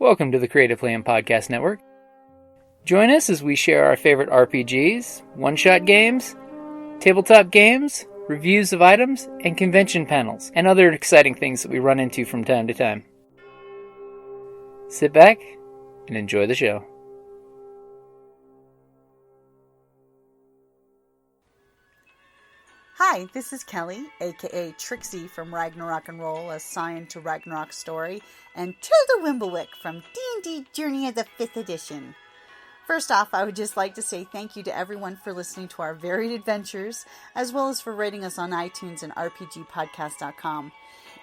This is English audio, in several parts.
Welcome to the Creative Plan Podcast Network. Join us as we share our favorite RPGs, one-shot games, tabletop games, reviews of items, and convention panels, and other exciting things that we run into from time to time. Sit back and enjoy the show. Hi, this is Kelly, aka Trixie from Ragnarok and Roll, a Scion to Ragnarok story, and Tilda Wimblewick from D&D Journey of the 5th Edition. First off, I would just like to say thank you to everyone for listening to our varied adventures, as well as for rating us on iTunes and rpgpodcast.com.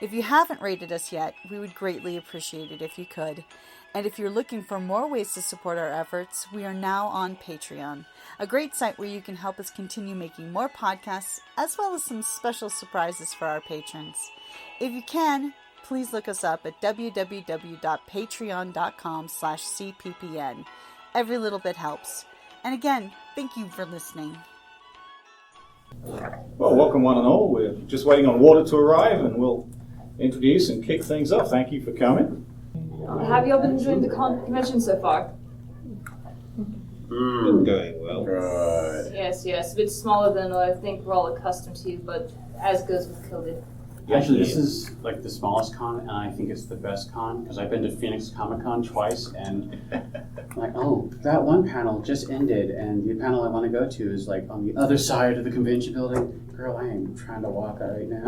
If you haven't rated us yet, we would greatly appreciate it if you could. And if you're looking for more ways to support our efforts, we are now on Patreon, a great site where you can help us continue making more podcasts, as well as some special surprises for our patrons. If you can, please look us up at www.patreon.com/cppn. Every little bit helps. And again, thank you for listening. Well, welcome one and all. We're just waiting on water to arrive and we'll introduce and kick things off. Thank you for coming. Have you all been enjoying the convention so far? Going well. Good. Yes, a bit smaller than what I think we're all accustomed to, but as goes with COVID. Actually, this is like the smallest con, and I think it's the best con, because I've been to Phoenix Comic-Con twice, and I'm like, oh, that one panel just ended, and the panel I want to go to is like on the other side of the convention building. Girl, I am trying to walk out right now.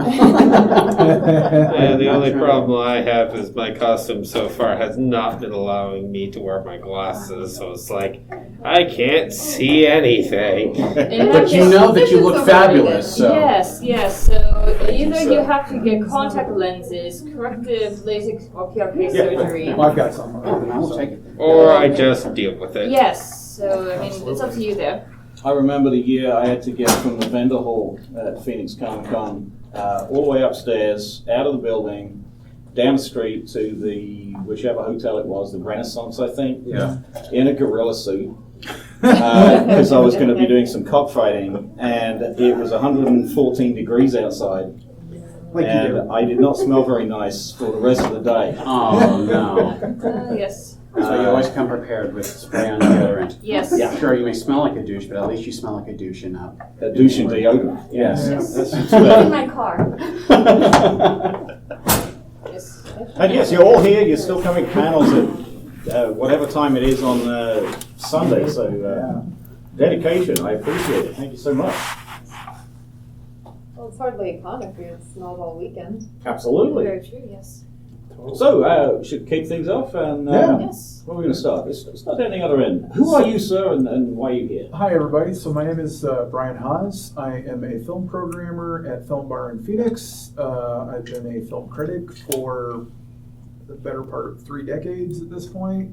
Yeah, the only problem I have is my costume so far has not been allowing me to wear my glasses, so it's like, I can't see anything. But you know that you look fabulous, so. Yes, so either you have to get contact lenses, corrective LASIK or PRK surgery. Well, I've got some. Oh, then I will take it. Or I just deal with it. Yes, so I mean, it's up to you there. I remember the year I had to get from the vendor hall at Phoenix Comic-Con all the way upstairs, out of the building, down the street to the, whichever hotel it was, the Renaissance, I think, in a gorilla suit. Because I was going to be doing some cockfighting, and it was 114 degrees outside. And I did not smell very nice for the rest of the day. Oh, no. Yes. So you always come prepared with spray on deodorant. Yes. Yeah, sure, you may smell like a douche, but at least you smell like a douche enough. A douche and deodorant. Yes. That's In my car. Yes. And yes, you're all here. You're still coming to panels at whatever time it is on Sunday. So dedication, I appreciate it. Thank you so much. Well, it's hardly a con if it's not all weekend. Absolutely. Very true, yes. So, we should kick things off, and Yes. where are we going to start? Let's start down the other end. Who are you, sir, and why are you here? Hi, everybody. So my name is Brian Haas. I am a film programmer at Film Bar in Phoenix. I've been a film critic for the better part of 3 decades at this point.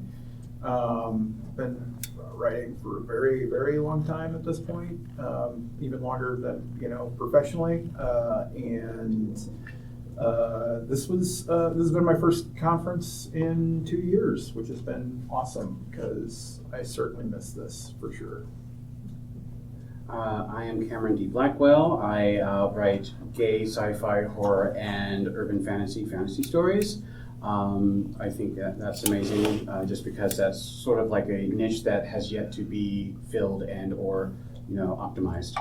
Been writing for a very, very long time at this point, even longer than, professionally. This has been my first conference in 2 years, which has been awesome because I certainly miss this for sure. I am Cameron D. Blackwell. I write gay, sci-fi, horror, and urban fantasy stories. I think that's amazing, just because that's sort of like a niche that has yet to be filled and or optimized.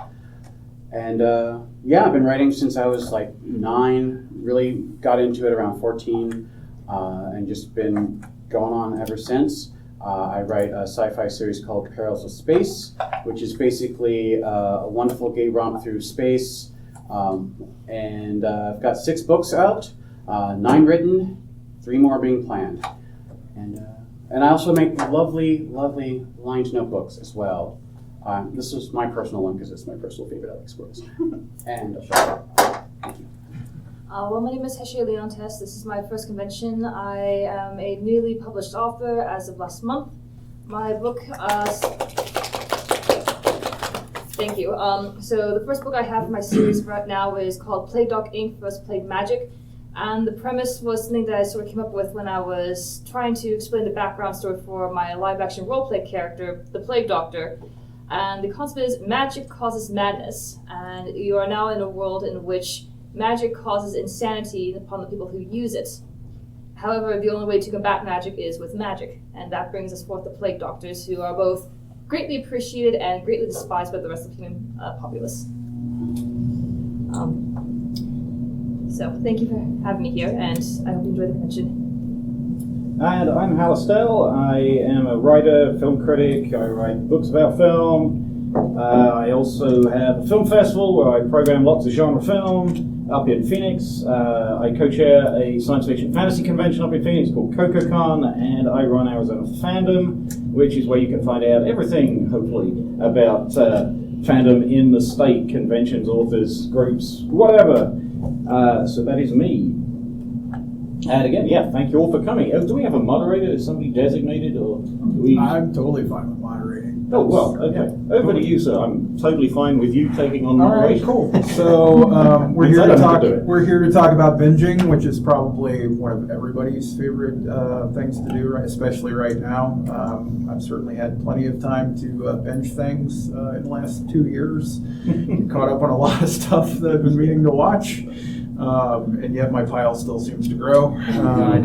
And I've been writing since I was like 9, really got into it around 14, and just been going on ever since. I write a sci-fi series called Perils of Space, which is basically a wonderful gay romp through space. And I've got 6 books out, 9 written, 3 more being planned. And I also make lovely, lovely lined notebooks as well. This is my personal one because it's my personal favorite, Alex Squirrels. And thank you. Well, my name is Heshe Leontess. This is my first convention. I am a newly published author as of last month. My book, thank you. So the first book I have in my series right now is called Plague Doc Inc. First Plague Magic. And the premise was something that I sort of came up with when I was trying to explain the background story for my live-action roleplay character, the Plague Doctor. And the concept is magic causes madness, and you are now in a world in which magic causes insanity upon the people who use it. However, the only way to combat magic is with magic, and that brings us forth the plague doctors, who are both greatly appreciated and greatly despised by the rest of the human populace. So thank you for having me here, and I hope you enjoy the convention. And I'm Astell. I am a writer, film critic. I write books about film. I also have a film festival where I program lots of genre film up in Phoenix. I co-chair a science fiction fantasy convention up in Phoenix called CocoCon, and I run Arizona Fandom, which is where you can find out everything, hopefully, about fandom in the state, conventions, authors, groups, whatever. So that is me. And again, thank you all for coming. Do we have a moderator? Is somebody designated, or do we? I'm totally fine with moderating. Oh, well, okay. Over to you, sir. I'm totally fine with you taking on moderation. All right, cool. So we're here to talk. We're here to talk about binging, which is probably one of everybody's favorite things to do, especially right now. I've certainly had plenty of time to binge things in the last 2 years. Caught up on a lot of stuff that I've been meaning to watch, and yet my pile still seems to grow. I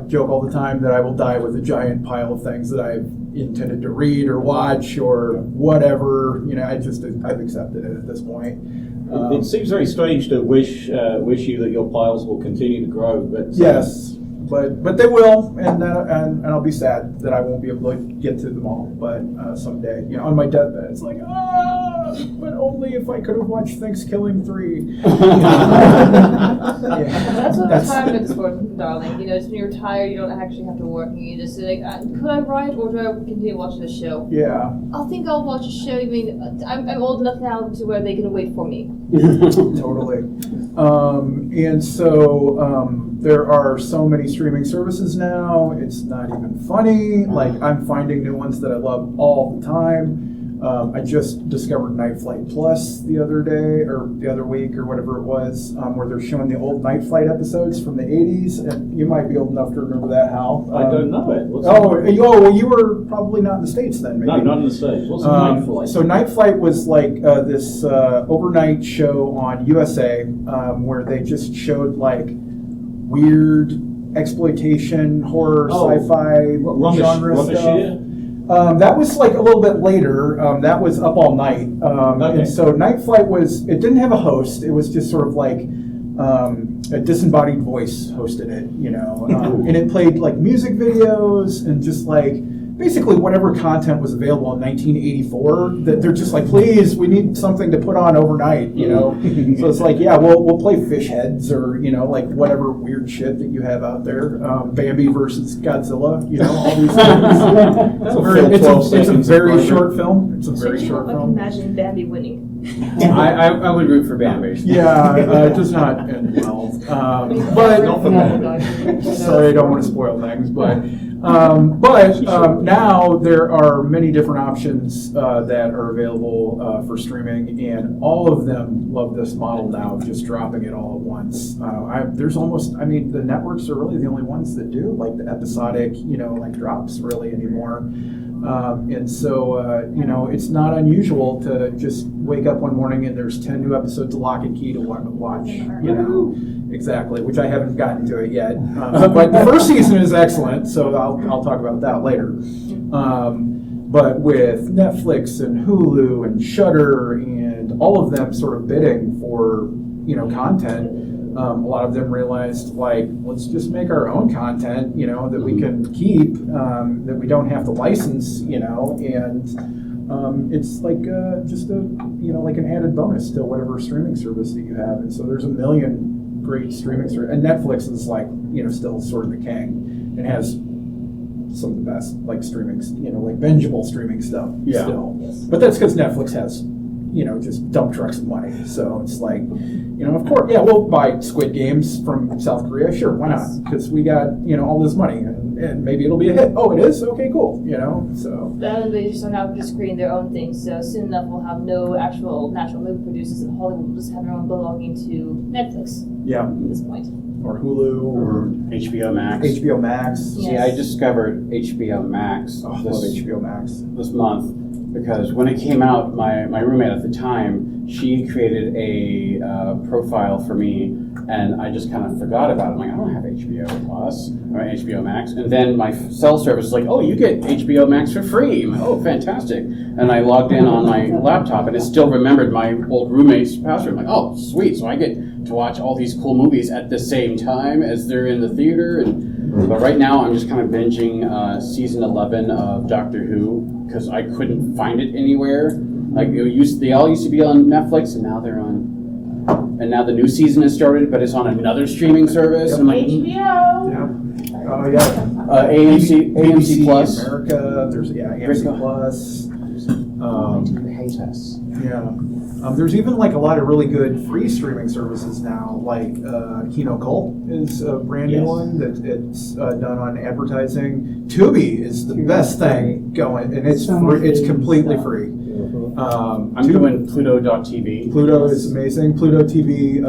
joke all the time that I will die with a giant pile of things that I've intended to read or watch or whatever. I've accepted it at this point. It seems very strange to wish you that your piles will continue to grow, but yes, but they will, and I'll be sad that I won't be able to get to them all. But someday, on my deathbed, it's like, but only if I could have watched Thanksgiving 3. That's what retirement is for, darling. Just when you're retired, you don't actually have to work, and you just say, could I write, or do I continue watching the show? Yeah. I think I'll watch a show. I mean, I'm old enough now to where they can wait for me. Totally. And so there are so many streaming services now, it's not even funny. Like, I'm finding new ones that I love all the time. I just discovered Night Flight Plus the other day, or the other week, or whatever it was, where they're showing the old Night Flight episodes from the 80s, and you might be old enough to remember that, Hal. I don't know it. Well, you were probably not in the States then, maybe. No, not in the States. What's Night Flight? So Night Flight was like this overnight show on USA where they just showed like weird exploitation, horror, sci-fi genre stuff. That was like a little bit later. That was Up All Night. And so Night Flight it didn't have a host. It was just sort of like a disembodied voice hosted it, and it played like music videos and just like basically whatever content was available in 1984 that they're just like, please, we need something to put on overnight, So it's like, we'll play Fish Heads or, like whatever weird shit that you have out there. Bambi versus Godzilla, all these things. It's a very short film. It's a very short film. I can imagine Bambi winning. I would root for Bambi. Yeah, it does not end well. But not for Bambi. Sorry, I don't want to spoil things, but now there are many different options that are available for streaming, and all of them love this model now of just dropping it all at once. The networks are really the only ones that do like the episodic, like drops really anymore. And so, it's not unusual to just wake up one morning and there's 10 new episodes of Lock and Key to watch, Exactly, which I haven't gotten to it yet. But the first season is excellent, so I'll talk about that later. But with Netflix and Hulu and Shudder and all of them sort of bidding for, content, a lot of them realized, like, let's just make our own content, that we can keep, that we don't have to license, and it's like just like an added bonus to whatever streaming service that you have. And so there's a million great streaming services, and Netflix is like, still sort of the king and has some of the best like streaming, like bingeable streaming stuff still. But that's because Netflix has just dump trucks of money. So it's like, of course, we'll buy Squid Games from South Korea. Sure, why not? Because we got, all this money, and maybe it'll be a hit. Oh, it is? Okay, cool. So. Then they just are now just creating their own things. So soon enough, we'll have no actual national movie producers in Hollywood. We'll just have everyone belonging to Netflix. Yeah. At this point. Or Hulu. Or HBO Max. HBO Max. Yes. See, I discovered HBO Max I love HBO Max. this month. Because when it came out, my roommate at the time, she created a profile for me And I just kind of forgot about it. I'm like, I don't have HBO Plus or HBO Max. And then my cell service is like, oh, you get HBO Max for free. I'm like, oh, fantastic. And I logged in on my laptop, and it still remembered my old roommate's password. I'm like, oh, sweet. So I get to watch all these cool movies at the same time as they're in the theater. But right now, I'm just kind of binging season 11 of Doctor Who because I couldn't find it anywhere. Like they all used to be on Netflix, and now they're on. And now the new season has started, but it's on another streaming service. I'm like, HBO. Yeah. Oh yeah. AMC Plus. America. There's AMC Plus. Hate us. Yeah. There's even like a lot of really good free streaming services now, like Kino Cult is a brand new one that it's done on advertising. Tubi is the best thing going, and it's completely free. I'm doing Pluto.tv. Pluto is amazing. Pluto TV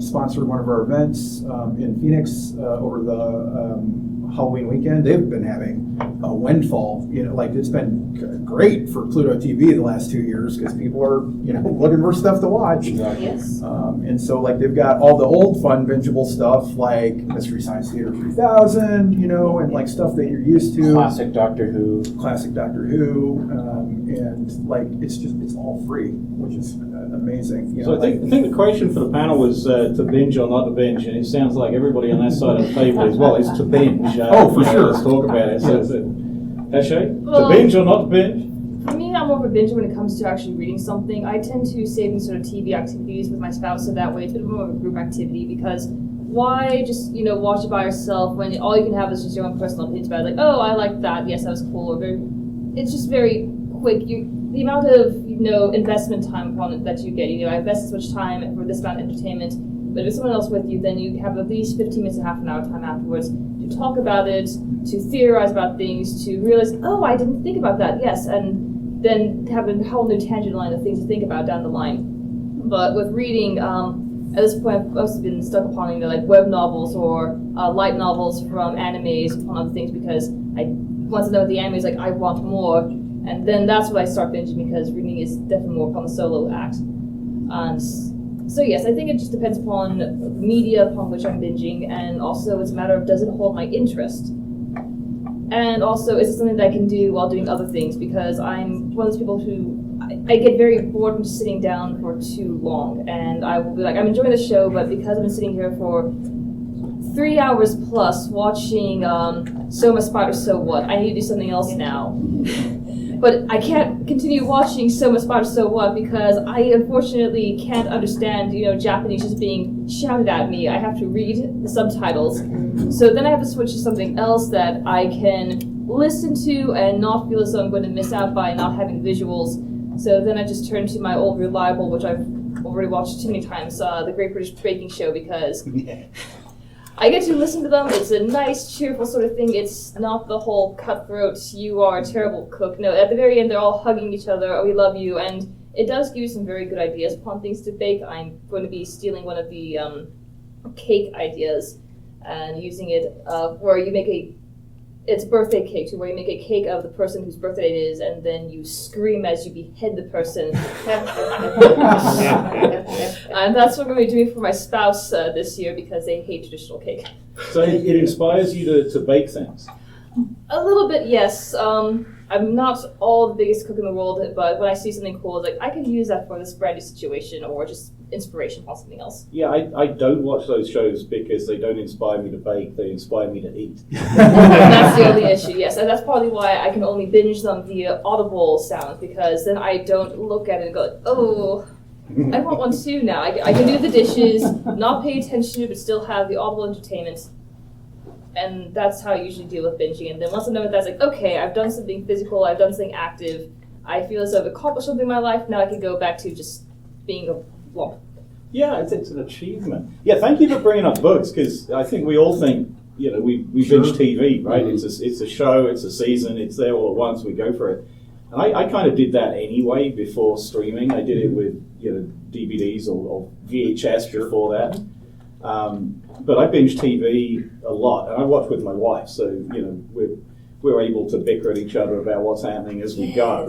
sponsored one of our events in Phoenix over the Halloween weekend. They've been having a windfall. It's been great for Pluto TV the last 2 years because people are looking for stuff to watch. Exactly. Yes. And so they've got all the old fun bingeable stuff like Mystery Science Theater 3000, and like stuff that you're used to. Classic Doctor Who. And it's all free, which is amazing. So I think the question for the panel was to binge or not to binge, and it sounds like everybody on that side of the table as well is to binge. For sure. Let's talk about it. So is it Heshe? Well, to binge or not to binge? For me, I'm more of a binge when it comes to actually reading something. I tend to save these sort of TV activities with my spouse, so that way it's a bit more of a group activity, because why just, watch it by yourself when all you can have is just your own personal opinions about it, like, oh, I like that, yes, that was cool, or it's just very quick. The amount of, investment time upon it that you get, I invest this much time for this amount of entertainment, but if someone else with you, then you have at least 15 minutes to half an hour time afterwards to talk about it, to theorize about things, to realize, oh, I didn't think about that, yes, and then have a whole new tangent line of things to think about down the line. But with reading, at this point, I've also been stuck upon, web novels or light novels from animes, upon other things, because once I know the anime is I want more, and then that's when I start binging, because reading is definitely more upon the solo act. So yes, I think it just depends upon the media upon which I'm binging, and also it's a matter of, does it hold my interest? And also, is it something that I can do while doing other things? Because I'm one of those people who, I get very bored from just sitting down for too long, and I will be like, I'm enjoying the show, but because I've been sitting here for 3 hours plus watching So Much Spider So What, I need to do something else now. But I can't continue watching So Much Spider So What because I unfortunately can't understand, Japanese just being shouted at me. I have to read the subtitles. So then I have to switch to something else that I can listen to and not feel as though I'm going to miss out by not having visuals. So then I just turn to my old reliable, which I've already watched too many times, the Great British Baking Show, because I get to listen to them. It's a nice, cheerful sort of thing. It's not the whole cutthroat, you are a terrible cook. No, at the very end, they're all hugging each other, oh, we love you, and it does give you some very good ideas upon things to bake. I'm going to be stealing one of the cake ideas and using it where you make it's birthday cake, where you make a cake of the person whose birthday it is, and then you scream as you behead the person. And that's what I'm going to be doing for my spouse this year, because they hate traditional cake. So it inspires you to bake things? A little bit, yes. I'm not all the biggest cook in the world, but when I see something cool, it's I can use that for this brandy situation, or just inspiration on something else. Yeah, I don't watch those shows because they don't inspire me to bake, they inspire me to eat. That's the only issue, yes. And that's probably why I can only binge them via audible sounds, because then I don't look at it and go, oh, I want one too now. I can do the dishes, not pay attention to it, but still have the audible entertainment. And that's how I usually deal with binging. And then once I'm done with that, it's okay, I've done something physical, I've done something active, I feel as though I've accomplished something in my life, now I can go back to just being a lump. Yeah, it's an achievement. Yeah, thank you for bringing up books, because I think we all think, we binge TV, right? Mm-hmm. It's a show, it's a season, it's there all at once, we go for it. And I kind of did that anyway before streaming. I did it with, DVDs or VHS before that. But I binge TV a lot, and I watch with my wife, so we're able to bicker at each other about what's happening as we go.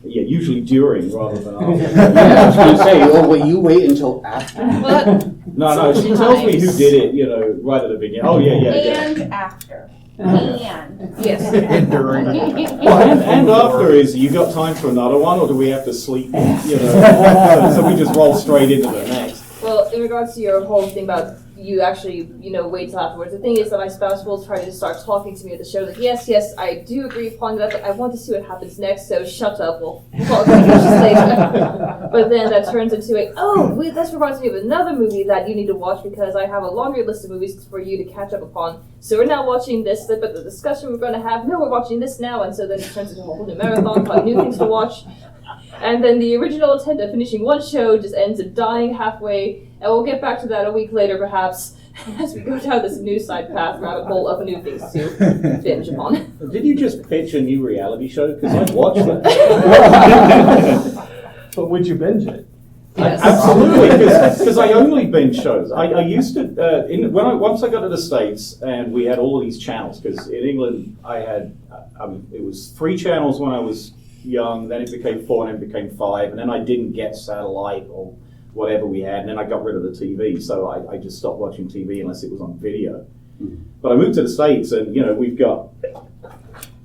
Usually during rather than after. Yeah, I was going to say, you wait until after. But No, she tells me who did it, right at the beginning. Oh, yeah. And after. And. Yes. And during. Well, and after is, you got time for another one, or do we have to sleep, so we just roll straight into the next? Well, in regards to your whole thing about you actually, wait till afterwards, the thing is that my spouse will try to start talking to me at the show, like, yes, I do agree upon that, but I want to see what happens next, so shut up, we'll talk later. But then that turns into this reminds me of another movie that you need to watch, because I have a longer list of movies for you to catch up upon. So we're now watching this, but the discussion we're going to have, no, we're watching this now, and so then it turns into a whole new marathon, find new things to watch. And then the original intent of finishing one show just ends up dying halfway, and we'll get back to that a week later, perhaps, as we go down this new side path rabbit hole of new things to binge upon. Did you just pitch a new reality show? Because I'd watch that. But would you binge it? Yes. Absolutely, because I only binge shows. I used to, once I got to the States, and we had all of these channels, because in England I had, it was 3 channels when I was young, then it became 4, and then it became 5, and then I didn't get satellite or whatever we had, and then I got rid of the TV, so I just stopped watching TV unless it was on video. But I moved to the States, and we've got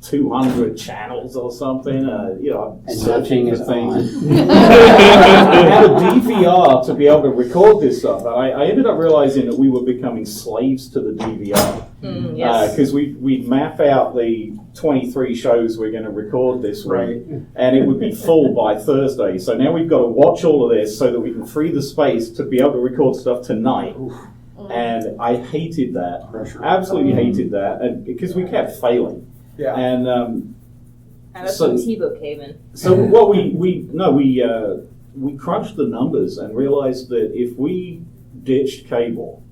200 channels or something. I'm And searching nothing for is things. on. I had a DVR to be able to record this stuff, and I ended up realizing that we were becoming slaves to the DVR. Yes. Because we'd map out the 23 shows we're going to record this week, Right. and it would be full by Thursday. So now we've got to watch all of this so that we can free the space to be able to record stuff tonight. And I hated that. Pressure. Absolutely hated that, and because we kept failing. Yeah. And And that's So- when T-Book came in. so what we crunched the numbers and realized that if we ditched cable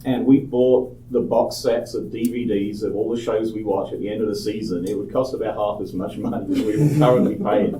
and we bought the box sets of DVDs of all the shows we watch at the end of the season, it would cost about half as much money as we were currently paying.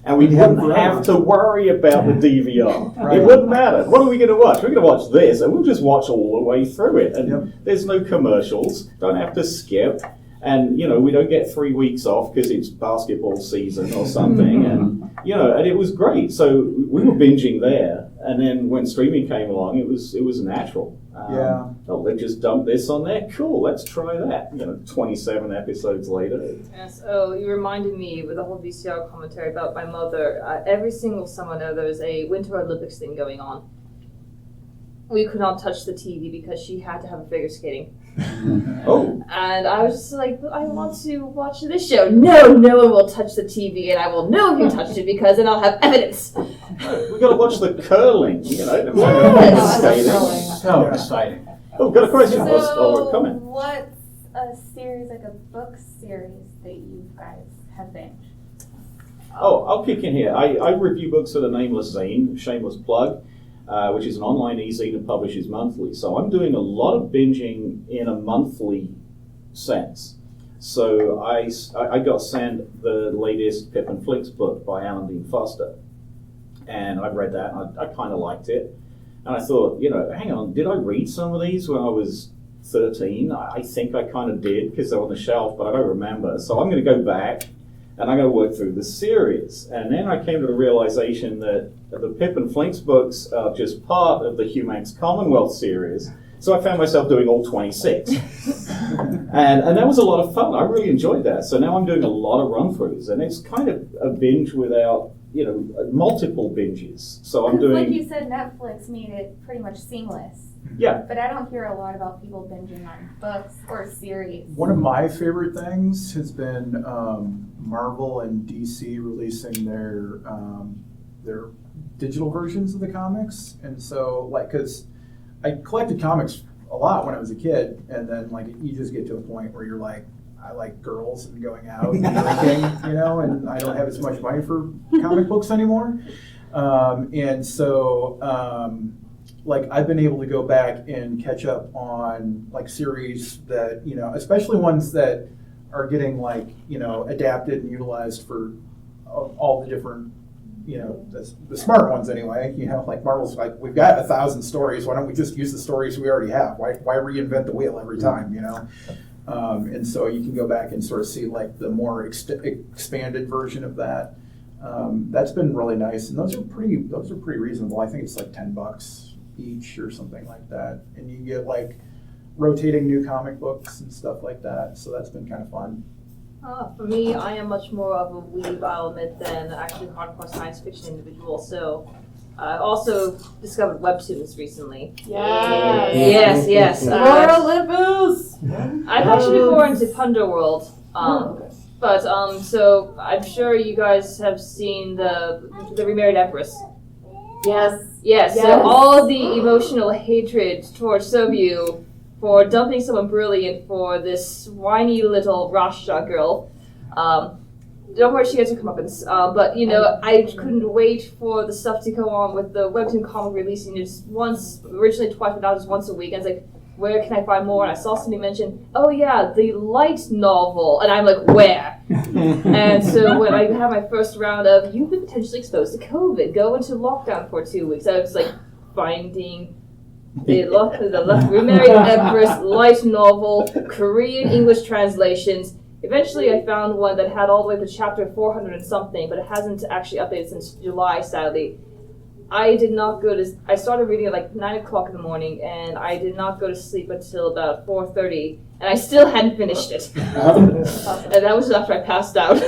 And we wouldn't have to worry about the DVR. Right. It wouldn't matter. What are we going to watch? We're going to watch this, and we'll just watch all the way through it. And Yep. there's no commercials. Don't have to skip. And, we don't get 3 weeks off because it's basketball season or something. And, and it was great. So we were binging there. And then when streaming came along, it was natural. Yeah. Oh, they just dumped this on there. Cool, let's try that. 27 episodes later. Yes. Oh, you reminded me with the whole VCR commentary about my mother. Every single summer now there was a Winter Olympics thing going on. We could not touch the TV because she had to have a figure skating. Oh, And I was just like, I want to watch this show. No one will touch the TV, and I will know if you touched it because then I'll have evidence. we got to watch the curling. Yes. So exciting. Oh, got a question. We're So, coming. what's a series, like a book series, that you guys have binged? Oh, I'll kick in here. I review books at a nameless zine, shameless plug, which is an online e-zine that publishes monthly. So I'm doing a lot of binging in a monthly sense. So I got sent the latest Pip and Flicks book by Alan Dean Foster. And I read that, and I kind of liked it. And I thought, hang on, did I read some of these when I was 13? I think I kind of did because they're on the shelf, but I don't remember. So I'm going to go back and I'm going to work through the series. And then I came to the realization that the Pip and Flinks books are just part of the Humax Commonwealth series. So I found myself doing all 26. and that was a lot of fun. I really enjoyed that. So now I'm doing a lot of run-throughs. And it's kind of a binge without, multiple binges. So I'm doing... Like you said, Netflix made it pretty much seamless. Yeah. But I don't hear a lot about people binging on books or series. One of my favorite things has been Marvel and DC releasing their digital versions of the comics. And so, because I collected comics a lot when I was a kid, and then you just get to a point where you're like, I like girls and going out and drinking, and I don't have as much money for comic books anymore. And so, I've been able to go back and catch up on series that, especially ones that are getting adapted and utilized for all the different, the smart ones anyway. Marvel's we've got 1,000 stories. Why don't we just use the stories we already have? Why reinvent the wheel every time? And so you can go back and sort of see the more expanded version of that. That's been really nice, and those are pretty reasonable. I think it's $10 each or something like that. And you get like rotating new comic books and stuff like that. So that's been kind of fun. For me, I am much more of a weeb, I'll admit, than actually hardcore science fiction individual. So I also discovered webtoons recently. Yes. Laura Olympus! I've actually been more into Punderworld. So I'm sure you guys have seen the Remarried Empress. Yes. So all the emotional hatred towards Sobyu for dumping someone brilliant for this whiny little Rasha girl. Don't worry, she gets her comeuppance. But, I couldn't wait for the stuff to go on with the webtoon comic releasing just once, originally twice, but now just once a week. And it's like, where can I find more? And I saw somebody mention, oh yeah, the light novel. And I'm like, where? And so when I had my first round of, you've been potentially exposed to COVID, go into lockdown for 2 weeks, I was like, finding the Remarried Empress light novel, Korean English translations. Eventually I found one that had all the way to chapter 400 and something, but it hasn't actually updated since July, sadly. I started reading at like 9 o'clock in the morning, and I did not go to sleep until about 4:30, and I still hadn't finished it. And that was after I passed out.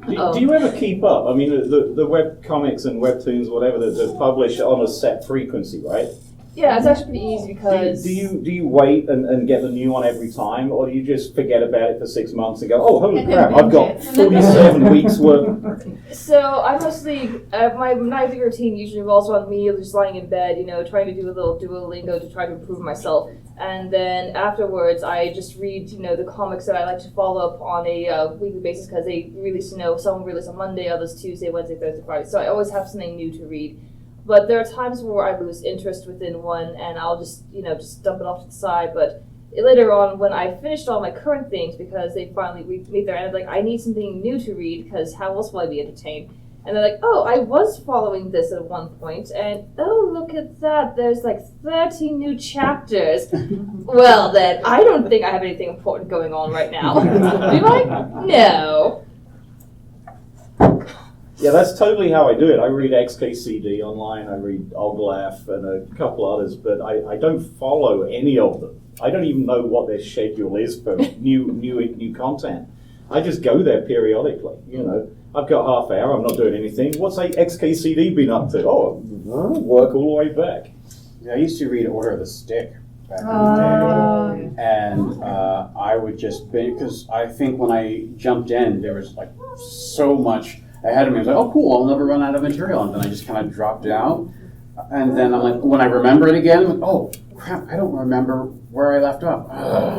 Do you ever keep up? I mean, the web comics and webtoons, whatever, that publish on a set frequency, right? Yeah, it's actually pretty easy because... Do you wait and get the new one every time, or do you just forget about it for 6 months and go, oh, holy crap, I've got 47 weeks worth? So I mostly, my nightly routine usually revolves around me just lying in bed, trying to do a little Duolingo to try to improve myself. And then afterwards, I just read, the comics that I like to follow up on a weekly basis because they release, some release on Monday, others Tuesday, Wednesday, Thursday, Friday. So I always have something new to read. But there are times where I lose interest within one, and I'll just dump it off to the side. But later on, when I finished all my current things, because they finally meet their end, I'm like, I need something new to read, because how else will I be entertained? And they're like, oh, I was following this at one point, and oh, look at that, there's like 30 new chapters. Well then, I don't think I have anything important going on right now. Do I? No. Yeah, that's totally how I do it. I read XKCD online, I read Oglaf and a couple others, but I don't follow any of them. I don't even know what their schedule is for new content. I just go there periodically, I've got half hour, I'm not doing anything. What's XKCD been up to? Oh, work all the way back. Yeah, I used to read Order of the Stick back in the day. And I would just, because I think when I jumped in, there was like so much ahead of me. I was like, oh, cool, I'll never run out of material. And then I just kind of dropped out. And then I'm like, when I remember it again, I'm like, oh, crap, I don't remember where I left off.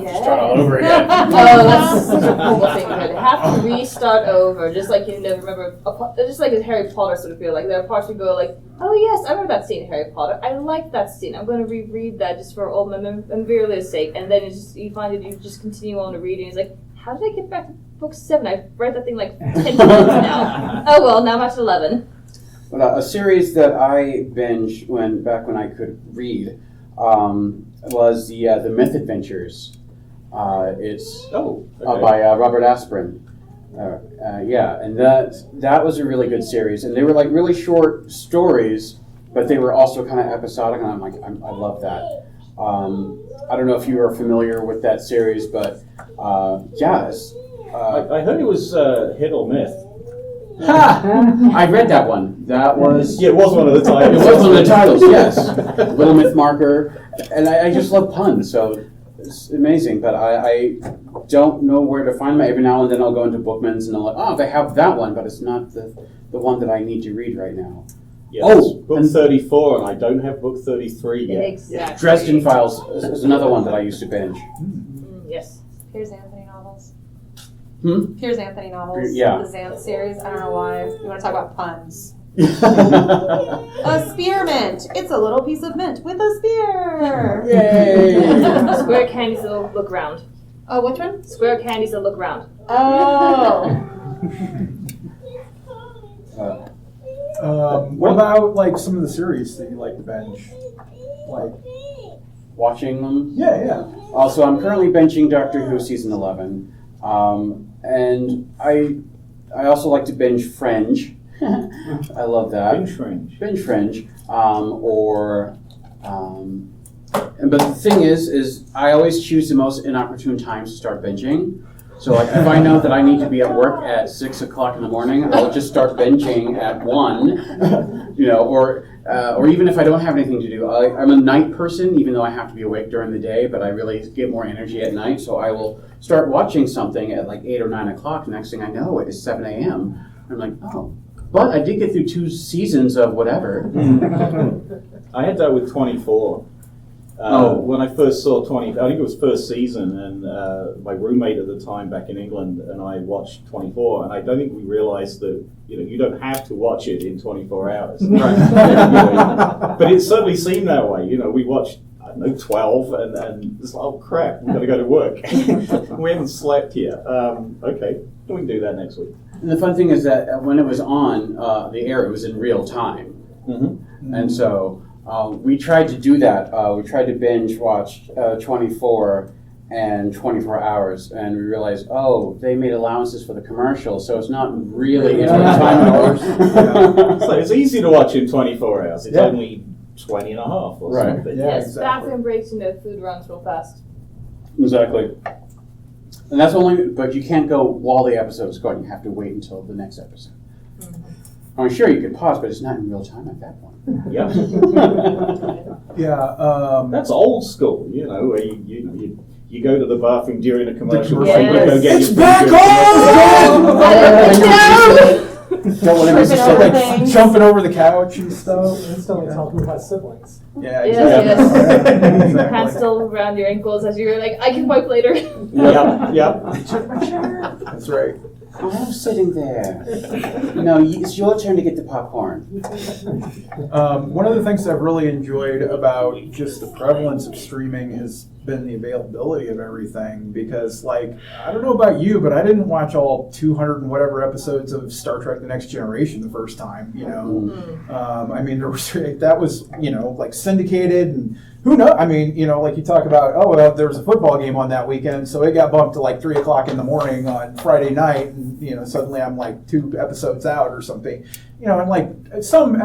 Just start all over again. That's such a horrible thing to do. Have to restart over, just like you never remember, just like a Harry Potter sort of feel. Like there are parts you go like, oh yes, I remember that scene in Harry Potter. I like that scene. I'm going to reread that just for old memorial's sake. And then you find that you just continue on to reading. It's like, how did I get back to book 7? I've read that thing like 10 times now. Oh well, now I'm at 11. Well, a series that I binged back when I could read was the Myth Adventures. It's by Robert Asprin. And that was a really good series, and they were like really short stories, but they were also kind of episodic, and I'm like, I love that. I don't know if you are familiar with that series, but I heard it was hit or myth. I read that one. That was... Yeah, it was one of the titles. It was one of the titles, yes. Little Myth Marker. And I just love puns, so it's amazing. But I don't know where to find them. Every now and then I'll go into Bookman's and I'm like, oh, they have that one, but it's not the one that I need to read right now. Yeah, book 34, and I don't have book 33 yet. Exactly. Dresden Files is another one that I used to binge. Yes. Piers Anthony novels. Piers Anthony novels. Yeah. The Xanth series. I don't know why. You want to talk about puns. A spearmint. It's a little piece of mint with a spear. Yay! Square candies that look round. Oh, which one? Square candies that look round. Oh. What about like some of the series that you like to binge? Like Watching them? Yeah. Also, I'm currently benching Doctor Who season 11, and I also like to binge Fringe. I love that. Binge Fringe. Binge Fringe. But the thing is I always choose the most inopportune times to start binging. So like if I know that I need to be at work at 6 o'clock in the morning, I'll just start binging at 1, or even if I don't have anything to do. I'm a night person, even though I have to be awake during the day, but I really get more energy at night. So I will start watching something at like 8 or 9 o'clock. Next thing I know, it's 7 a.m. I'm like, oh. But I did get through 2 seasons of whatever. I had that with 24. When I first saw 20, I think it was first season, and my roommate at the time back in England and I watched 24, and I don't think we realized that you don't have to watch it in 24 hours. Right. But it certainly seemed that way. We watched 12, and it's like, oh crap, we've got to go to work. We haven't slept yet. Okay, we can do that next week. And the fun thing is that when it was on the air, it was in real time. Mm-hmm. And so we tried to do that. We tried to binge watch 24 and 24 hours, and we realized, they made allowances for the commercials, so it's not really in time hours. So it's easy to watch in 24 hours. It's only 20 and a half or something. Yeah, yes, exactly. Bathroom breaks, food runs real fast. Exactly. And that's but you can't go while the episode is going. You have to wait until the next episode. Mm-hmm. I'm sure you could pause, but it's not in real time at that point. Yeah. Yeah. That's old school, where you go to the bathroom during a commercial. Yes. You go get It's your back on! Don't let him like jumping over the couch and stuff. Instantly talking about siblings. Yeah, yes. exactly. Hands still around your ankles as you're like, I can wipe later. Yep. Check my shirt. That's right. I'm sitting there. It's your turn to get the popcorn. One of the things I've really enjoyed about just the prevalence of streaming has been the availability of everything, because I don't know about you, but I didn't watch all 200 and whatever episodes of Star Trek The Next Generation the first time, I mean, that was syndicated, and who knows? I mean, you talk about, there was a football game on that weekend, so it got bumped to 3 o'clock in the morning on Friday night, and suddenly I'm 2 episodes out or something. And some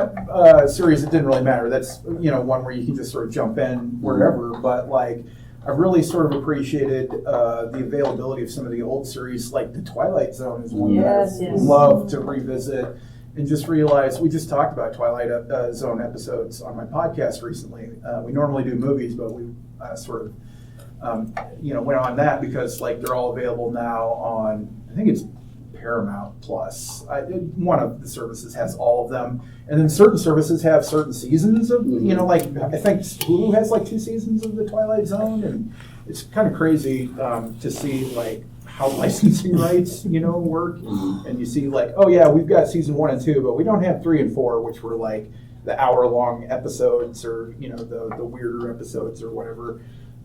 series, it didn't really matter. That's, one where you can just sort of jump in wherever, but I've really sort of appreciated the availability of some of the old series, like The Twilight Zone is one that I love to revisit. And just realize, we just talked about Twilight Zone episodes on my podcast recently. We normally do movies, but we sort of, went on that because they're all available now on, I think it's Paramount Plus. One of the services has all of them. And then certain services have certain seasons of, I think Hulu has 2 seasons of The Twilight Zone. And it's kind of crazy to see how licensing rights, work. And you see we've got season 1 and 2, but we don't have 3 and 4, which were the hour-long episodes or, the weirder episodes or whatever.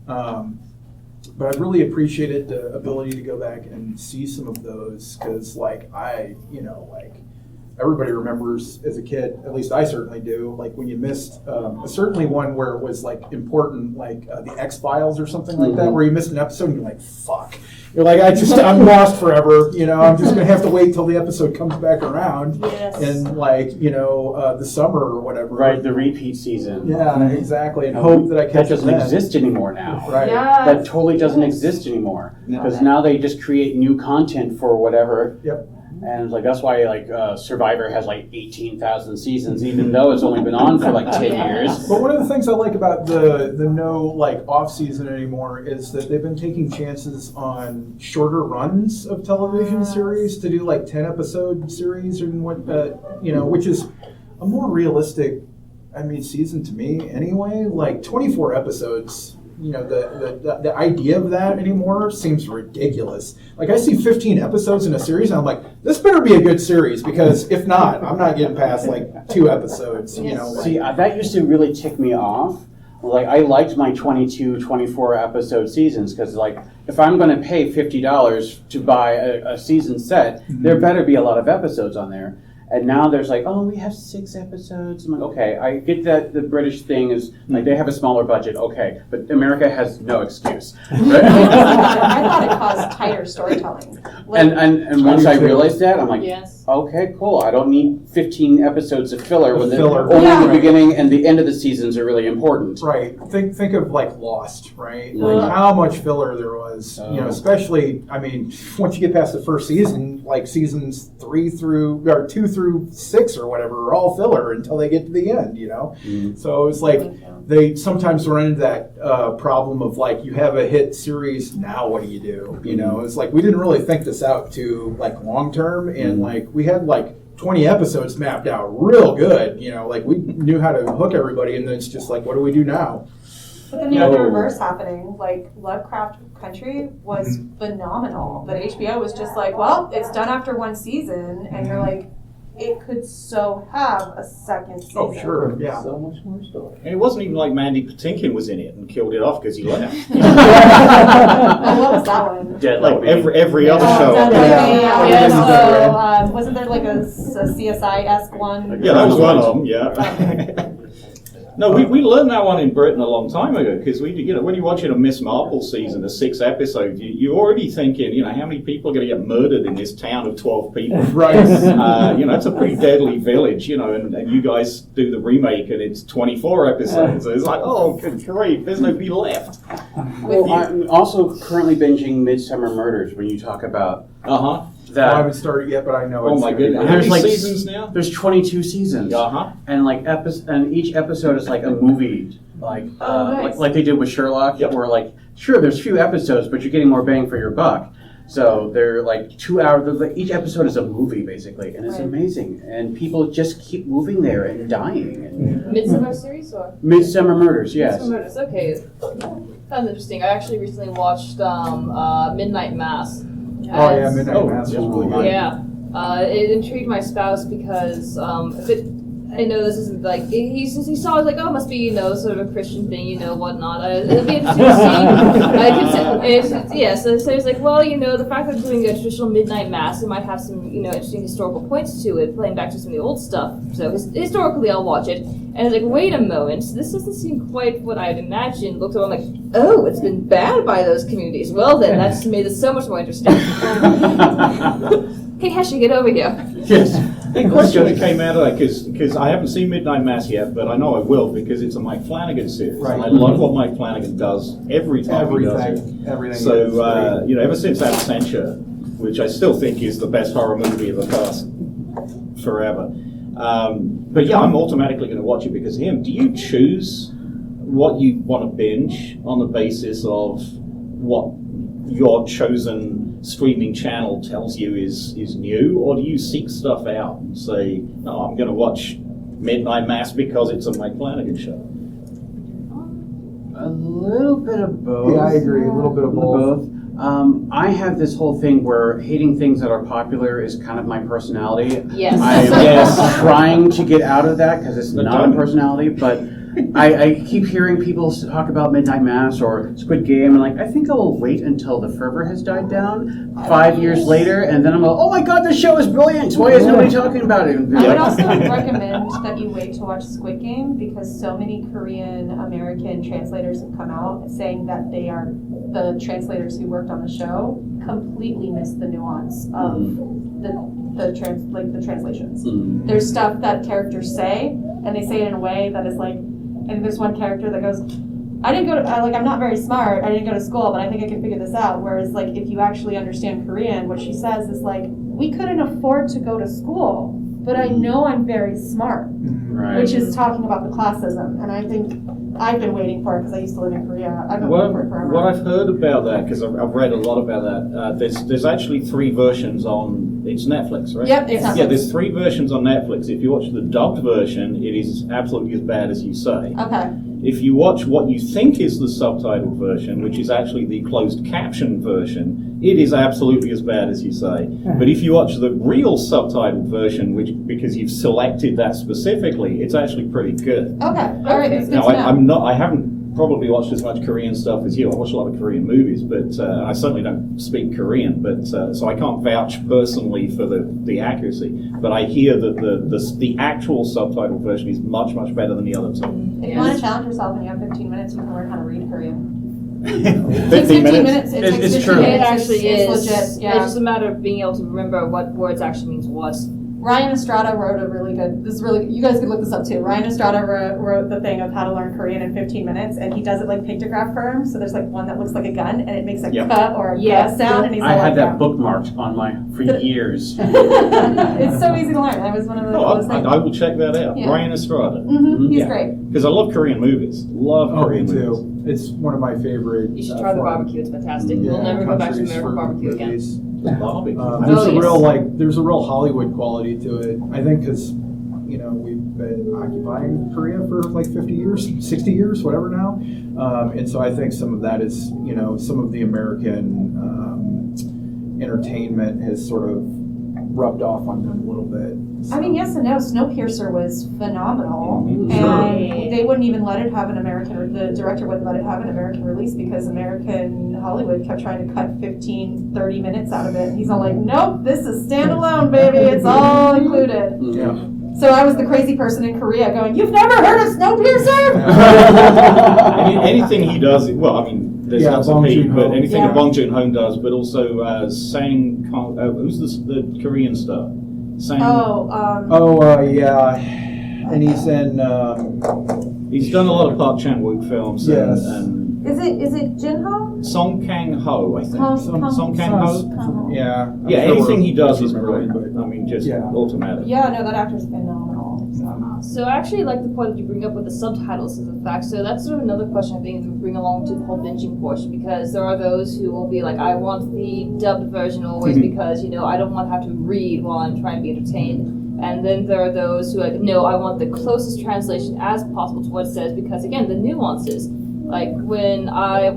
But I really appreciated the ability to go back and see some of those, because everybody remembers as a kid, at least I certainly do, when you missed, certainly one where it was important, the X-Files or something like that, where you missed an episode and you're like, fuck. You're I'm lost forever, I'm just going to have to wait till the episode comes back around in the summer or whatever. Right, the repeat season. Yeah, exactly, and hope that I catch it. That doesn't exist anymore now. Right. Yes. That totally doesn't exist anymore. Because now they just create new content for whatever. Yep. And that's why Survivor has 18,000 seasons, even though it's only been on for 10 years. But one of the things I like about the no off season anymore is that they've been taking chances on shorter runs of television series to do 10 episode series and what which is a more realistic season to me anyway. 24 episodes. The idea of that anymore seems ridiculous. I see 15 episodes in a series, and I'm like, this better be a good series, because if not, I'm not getting past 2 episodes. See, that used to really tick me off. I liked my 22, 24 episode seasons, because if I'm going to pay $50 to buy a season set, there better be a lot of episodes on there. And now there's we have 6 episodes. I'm like, okay, I get that the British thing is they have a smaller budget, okay, but America has no excuse. Right? I thought it caused tighter storytelling. And once I realized that, I'm like, yes. Okay, cool. I don't need 15 episodes of filler when Filler. only Yeah. the beginning and the end of the seasons are really important. Right. Think of like Lost, right? Yeah. Like how much filler there was. Oh. You know, especially I mean, once you get past the first season, like seasons 2 through 6 or whatever are all filler until they get to the end. You know, so it's like they sometimes run into that problem of like you have a hit series, now what do? You know, it's like we didn't really think this out to like long term, and like we had like 20 episodes mapped out real good. You know, like we knew how to hook everybody, and then it's just like, what do we do now? But then you have the reverse happening. Like Lovecraft Country was phenomenal, but HBO was just like, well, it's done after one season, and you're like, it could so have a second season. Oh, sure, yeah. So much more story. And it wasn't even like Mandy Patinkin was in it and killed it off because he left. Oh, what was that one? Dead like every other show. Yeah, so wasn't there like a CSI-esque one? Yeah, that was one of them. Yeah. No, we learned that one in Britain a long time ago because when you're watching a Miss Marple season, the 6 episodes, you're already thinking, how many people are going to get murdered in this town of 12 people? Right. It's a pretty deadly village, and you guys do the remake and it's 24 episodes. It's like, oh, good grief, there's nobody left. Well, I'm also currently binging Midsummer Murders when you talk about that. I haven't started yet, but I know Oh it's my gonna be goodness. great. How many like seasons now? There's 22 seasons. And like and each episode is like a movie, nice. like they did with Sherlock, Yep. where like sure there's few episodes, but you're getting more bang for your buck. So they're like 2 hours. Each episode is a movie basically, and it's amazing. And people just keep moving there and dying. And Midsummer series or? Midsummer Murders, yes. Midsummer Murders, okay. Sounds interesting. I actually recently watched Midnight Mass. Oh yeah, Midnight Mass was really good. Yeah. It intrigued my spouse because I know this isn't like he saw it like, oh, it must be sort of a Christian thing, whatnot. It'd be interesting to see. So it's like, well, the fact that doing a traditional midnight mass, it might have some interesting historical points to it, playing back to some of the old stuff. So historically, I'll watch it, and it's like, wait a moment, this doesn't seem quite what I'd imagined. Looked around like, oh, it's been banned by those communities. Well, then that's made this so much more interesting. Hey, Heshe, get over here. Yes. The question that came out of that, because I haven't seen Midnight Mass yet, but I know I will because it's a Mike Flanagan series. Right. And I love what Mike Flanagan does every time he does it. Everything. So, ever since Absentia, which I still think is the best horror movie of the past forever. But yeah, I'm automatically going to watch it because of him. Do you choose what you want to binge on the basis of what your chosen streaming channel tells you is new, or do you seek stuff out and say, no, I'm going to watch Midnight Mass because it's a Mike Flanagan show? A little bit of both. Yeah, I agree. A little bit of both. I have this whole thing where hating things that are popular is kind of my personality. Yes. I'm trying to get out of that because it's not a personality, but I keep hearing people talk about Midnight Mass or Squid Game, and I think I will wait until the fervor has died down 5 years later, and then I'm like, oh my god, this show is brilliant! Why is nobody talking about it? I would also recommend that you wait to watch Squid Game because so many Korean American translators have come out saying that the translators who worked on the show completely missed the nuance of the translations. There's stuff that characters say, and they say it in a way that is like. And there's one character that goes, I didn't go to, I'm not very smart, I didn't go to school, but I think I can figure this out. Whereas, if you actually understand Korean, what she says is we couldn't afford to go to school, but I know I'm very smart. Right. Which is talking about the classism. And I think I've been waiting for it because I used to live in Korea. I've been waiting for it forever. What I've heard about that, because I've read a lot about that, there's actually 3 versions on, it's Netflix, right? Yep, it's Netflix. Yeah, there's 3 versions on Netflix. If you watch the dubbed version, it is absolutely as bad as you say. Okay. If you watch what you think is the subtitled version, which is actually the closed caption version, it is absolutely as bad as you say. But if you watch the real subtitled version, because you've selected that specifically, it's actually pretty good. Okay. All right. It's good Now, to know. I haven't probably watched as much Korean stuff as you. I watch a lot of Korean movies, but I certainly don't speak Korean. But so I can't vouch personally for the accuracy. But I hear that the actual subtitle version is much better than the other two. If you want to challenge yourself and you have 15 minutes, you can learn how to read Korean. It takes 15 minutes. It takes It's 15 true. It minutes. actually It's is. legit. Yeah. It's just a matter of being able to remember what words actually means what. Ryan Estrada wrote a really good, this is really, you guys can look this up too. Ryan Estrada wrote the thing of how to learn Korean in 15 minutes, and he does it like pictograph form. So there's like one that looks like a gun, and it makes a Yep. "k" or a Yeah. "k" sound, and he's I all had like, that bookmarked on for years. It's so easy to learn. That was one of the coolest things. I will check that out. Yeah. Ryan Estrada. He's Yeah. great. Because I love Korean movies. Love Oh, me Korean movies. too. It's one of my favorite. You should try the foreign- barbecue. It's fantastic. yeah, We'll never go back to countries American for barbecue again. movies. Barbecue. There's Oh, a yes. real real Hollywood quality to it. I think because we've been occupying Korea for like 50 years, 60 years, whatever now, and so I think some of that is some of the American entertainment has sort of rubbed off on them a little bit. I mean, yes and no. Snowpiercer was phenomenal, Mhm. and they wouldn't even let it have an American. The director wouldn't let it have an American release because American Hollywood kept trying to cut 15, 30 minutes out of it. And he's all like, "Nope, this is standalone, baby. It's all included." Yeah. So I was the crazy person in Korea going, "You've never heard of Snowpiercer?" Anything he does, well, I mean, there's Yeah, lots of Bong P, Joon-ho. but anything Yeah. that Bong Joon-ho does, but also Sang Kong, who's the Korean star? Sang, Yeah, and he's in. he's done a lot of Park Chan-wook films. Yes. And Is it Jinho? Song Kang-ho, I think. Kang- Song Kang-ho? Yeah. I'm Yeah, sure anything we're he does is remembering, brilliant. I mean, just Yeah. automatic. Yeah, no, that actor's phenomenal. So I actually like the point that you bring up with the subtitles as a fact. So that's sort of another question I think we bring along to the whole binging portion, because there are those who will be like, I want the dubbed version always because, I don't want to have to read while I'm trying to be entertained. And then there are those who are like, no, I want the closest translation as possible to what it says because, again, the nuances. Like when I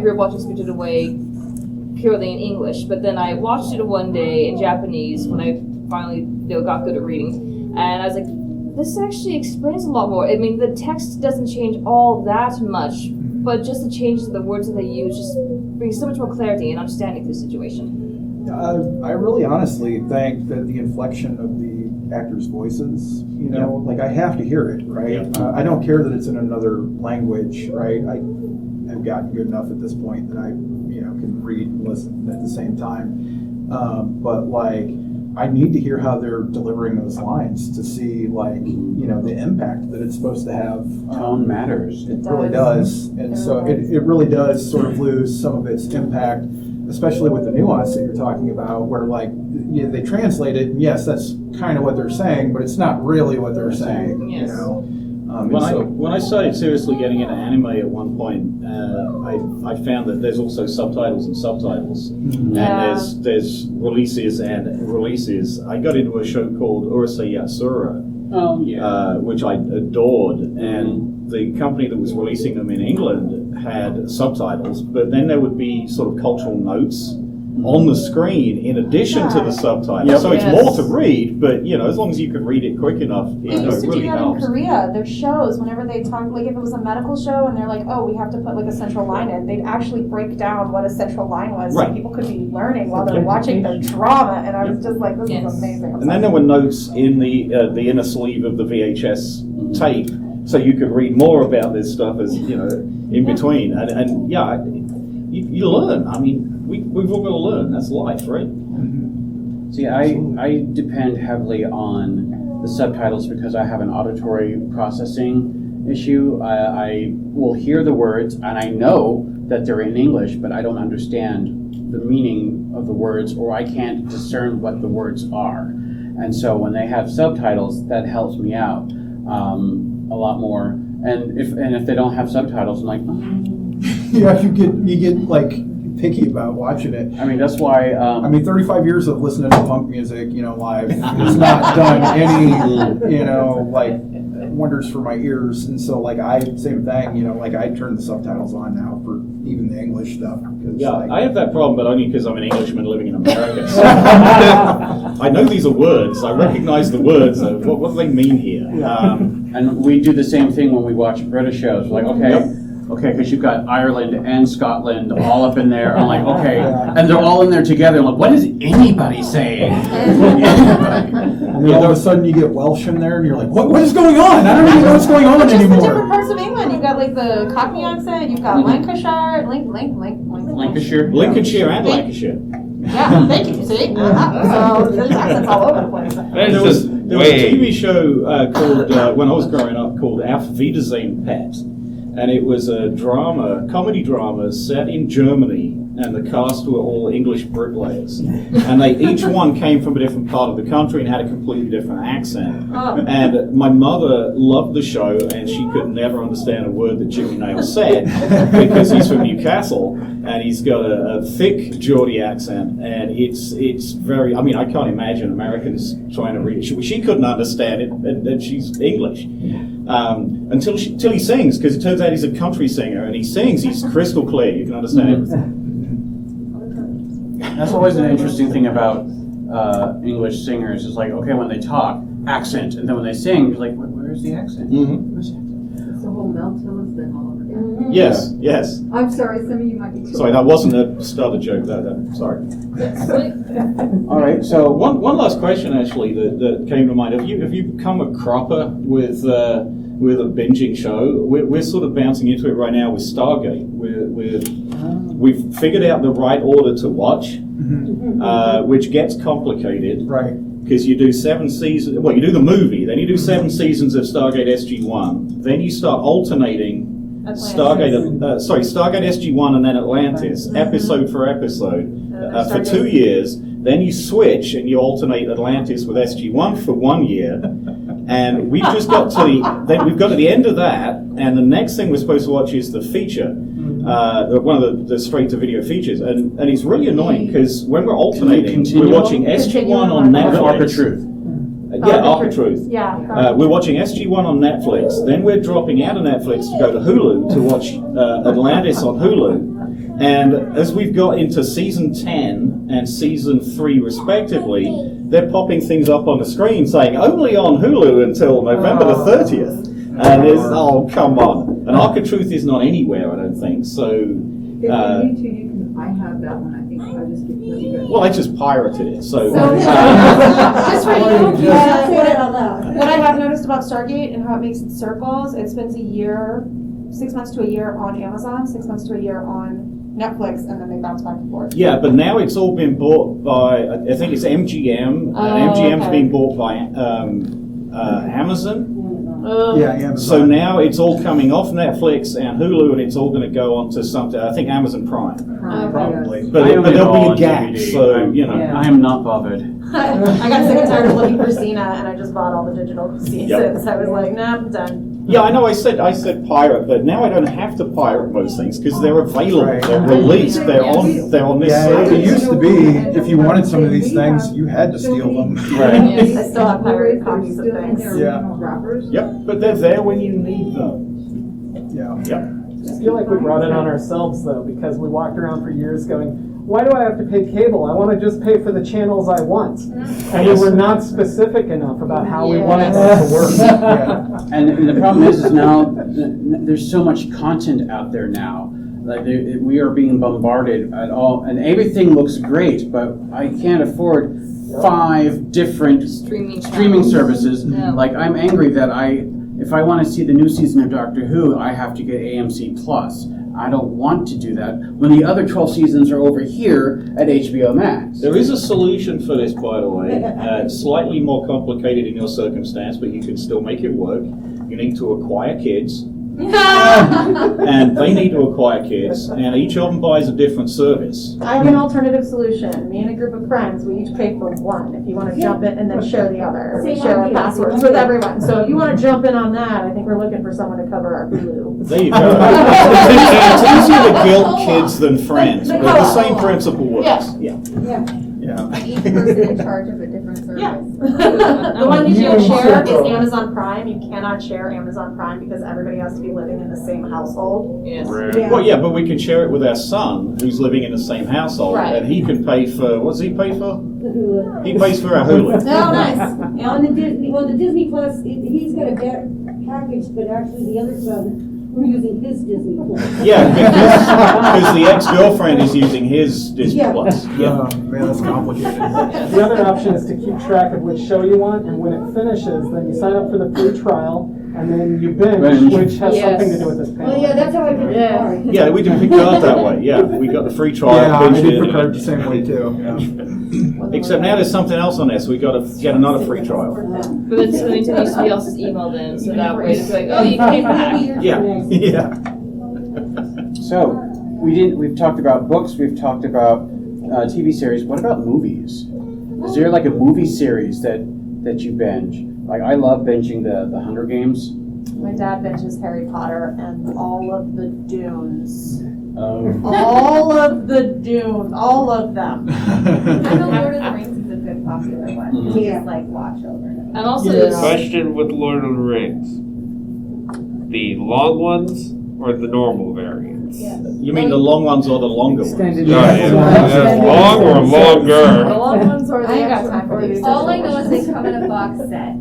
grew up watching Spirited Away purely in English, but then I watched it one day in Japanese when I finally got good at reading. And I was like, this actually explains a lot more. I mean, the text doesn't change all that much, but just the changes of the words that they use just brings so much more clarity and understanding to the situation. I really honestly think that the inflection of the actors' voices, like I have to hear it, right? I don't care that it's in another language, right? I have gotten good enough at this point that I, can read and listen at the same time. But like, I need to hear how they're delivering those lines to see, like, the impact that it's supposed to have. Tone matters. It really does, and so it really does sort of lose some of its impact, especially with the nuance that you're talking about, where like they translate it, and yes, that's kind of what they're saying, but it's not really what they're saying. Yes. When I started seriously getting into anime at one point, I found that there's also subtitles and subtitles, and there's releases and releases. I got into a show called Urusei Yatsura, which I adored, and the company that was releasing them in England had subtitles, but then there would be sort of cultural notes on the screen in addition to the subtitles. Yep. So it's Yes. more to read, but as long as you can read it quick enough, They used to it really do that helps. in Korea. Their shows, whenever they talk, like if it was a medical show and they're like, oh, we have to put like a central line in, they'd actually break down what a central line was so Right. people could be learning while they're watching the drama. And I was just like, this Yes. is amazing. And then there were notes in the inner sleeve of the VHS tape, so you could read more about this stuff as in between. And you learn. I mean, we've all got to learn. That's life, right? See, I depend heavily on the subtitles because I have an auditory processing issue. I will hear the words and I know that they're in English, but I don't understand the meaning of the words, or I can't discern what the words are. And so when they have subtitles, that helps me out a lot more. And if they don't have subtitles, I'm like, Yeah, you get like picky about watching it. I mean, that's why. 35 years of listening to punk music, live, has not done any, like wonders for my ears. And so, like, same thing, like I turn the subtitles on now for even the English stuff. Yeah, I have that problem, but only because I'm an Englishman living in America. So I know these are words. I recognize the words. What do they mean here? And we do the same thing when we watch British shows. We're like, okay, okay, because you've got Ireland and Scotland all up in there. I'm like, okay, and they're all in there together. I'm like, what is anybody saying? And then all of a sudden you get Welsh in there, and you're like, what is going on? I don't even know what's going on Just the different anymore. parts of England. You've got like the Cockney accent. You've got Lancashire, Lancashire. Lincolnshire and Lancashire. Yeah, thank you. See, so there's accents all over the place. There was a TV show called, when I was growing up, called Auf Wiedersehen, Pet. And it was a comedy drama set in Germany, and the cast were all English bricklayers. And each one came from a different part of the country and had a completely different accent. And my mother loved the show, and she could never understand a word that Jimmy Nail said, because he's from Newcastle, and he's got a thick Geordie accent, and it's very, I mean, I can't imagine Americans trying to read it. She couldn't understand it, and she's English. Until he sings, because it turns out he's a country singer, and he sings, he's crystal clear, you can understand everything. That's always an interesting thing about English singers. Is like, okay, when they talk, accent, and then when they sing, you're like, where's the accent? Mm-hmm. It's the whole Mel Tillis thing all over again. Yes. I'm sorry, some of you might be. Sorry, that wasn't a starter joke. Sorry. All right, so one last question actually that came to mind. Have you become a cropper with a binging show? We're sort of bouncing into it right now with Stargate. We've figured out the right order to watch, which gets complicated. Right. Because you do 7 seasons. Well, you do the movie, then you do 7 seasons of Stargate SG-1. Then you start alternating Stargate SG-1 and then Atlantis, episode for episode, for 2 years. Then you switch and you alternate Atlantis with SG-1 for 1 year. And we've just got to the end of that, and the next thing we're supposed to watch is the feature, one of the straight-to-video features, and it's really annoying because when we're alternating, we're watching SG-1 on Netflix. Arc of Truth. Arc of Truth. Yeah. We're watching SG-1 on Netflix, then we're dropping out of Netflix to go to Hulu to watch Atlantis on Hulu. And as we've got into season 10 and season 3 respectively, they're popping things up on the screen saying only on Hulu until November the 30th. And it's, oh, come on. And Arc of Truth is not anywhere, I don't think. So, If you need to, you can. I have that one. I think I just get really good. well, I just pirated it. So, Just for you, Say it out loud. what I have noticed about Stargate and how it makes its circles, it spends a year, 6 months to a year on Amazon, 6 months to a year on Netflix, and then they bounce back and forth. yeah, but now it's all been bought by, I think it's MGM. And MGM's been bought by Amazon. Yeah, Amazon. So now it's all coming off Netflix and Hulu, and it's all going to go onto something, I think Amazon Prime. Probably. But there'll be a gap, so, you know. I am not bothered. I got sick and tired of looking for Xena, and I just bought all the digital seasons. Yep. I was like, nah, I'm done. Yeah, I know I said pirate, but now I don't have to pirate most things because they're available, Right. they're released, they're on this Yeah, service. it used to be, if you wanted some of these things, you had to steal them. Right. I still have pirated copies of things. Yeah. Wrappers. Yep, but they're there when you need them. Yeah. Yep. I feel like we brought it on ourselves, though, because we walked around for years going, why do I have to pay cable? I want to just pay for the channels I want. And we were not specific enough about how we wanted that to work. Yeah. And the problem is now there's so much content out there now. Like we are being bombarded at all, and everything looks great, but I can't afford 5 different streaming services. No. Like I'm angry that if I want to see the new season of Doctor Who, I have to get AMC Plus. I don't want to do that when the other 12 seasons are over here at HBO Max. There is a solution for this, by the way. It's slightly more complicated in your circumstance, but you can still make it work. You need to acquire kids. And they need to acquire kids, and each of them buys a different service. I have an alternative solution. Me and a group of friends, we each pay for one. If you want to jump in and then share the other, we share our passwords with everyone. So if you want to jump in on that, I think we're looking for someone to cover our Hulu. There you go. It's easier to guilt kids than friends, but the same principle works. Yeah. Each person in charge of a different service. Yeah. The one you can share is Amazon Prime. You cannot share Amazon Prime because everybody has to be living in the same household. Yes. Well, yeah, but we can share it with our son, who's living in the same household, Right. and he can pay for, what does he pay for? He pays for our Hulu. Oh, nice. On the Disney Plus, he's got a better package, but actually the other son We're using his Disney Plus. Yeah, because the ex-girlfriend is using his Disney Plus. Yeah, man, that's complicated. The other option is to keep track of which show you want, and when it finishes, then you sign up for the free trial, and then you binge, which has something to do with this panel. Well, yeah, that's how I did it. Yeah, we did Picard that way. Yeah, we got the free trial. Yeah, I binged did it. Picard the same way too. Except now there's something else on there, so we got to get another free trial. But then somebody to use somebody else's email then, so that way it's like, oh, you came back. Yeah, yeah. So, we've talked about books, we've talked about TV series. What about movies? Is there like a movie series that you binge? Like, I love binging the Hunger Games. My dad binges Harry Potter and all of the Dunes. Oh. All of the Dunes, all of them. I know Lord of the Rings is a good popular one. You just like watch over it. And also, Question with Lord of the Rings: the long ones or the normal variants? You mean the long ones or the longer ones? Extended Long or the longer? long ones or the I ain't got actual- time for these. All I know is they come in a box set.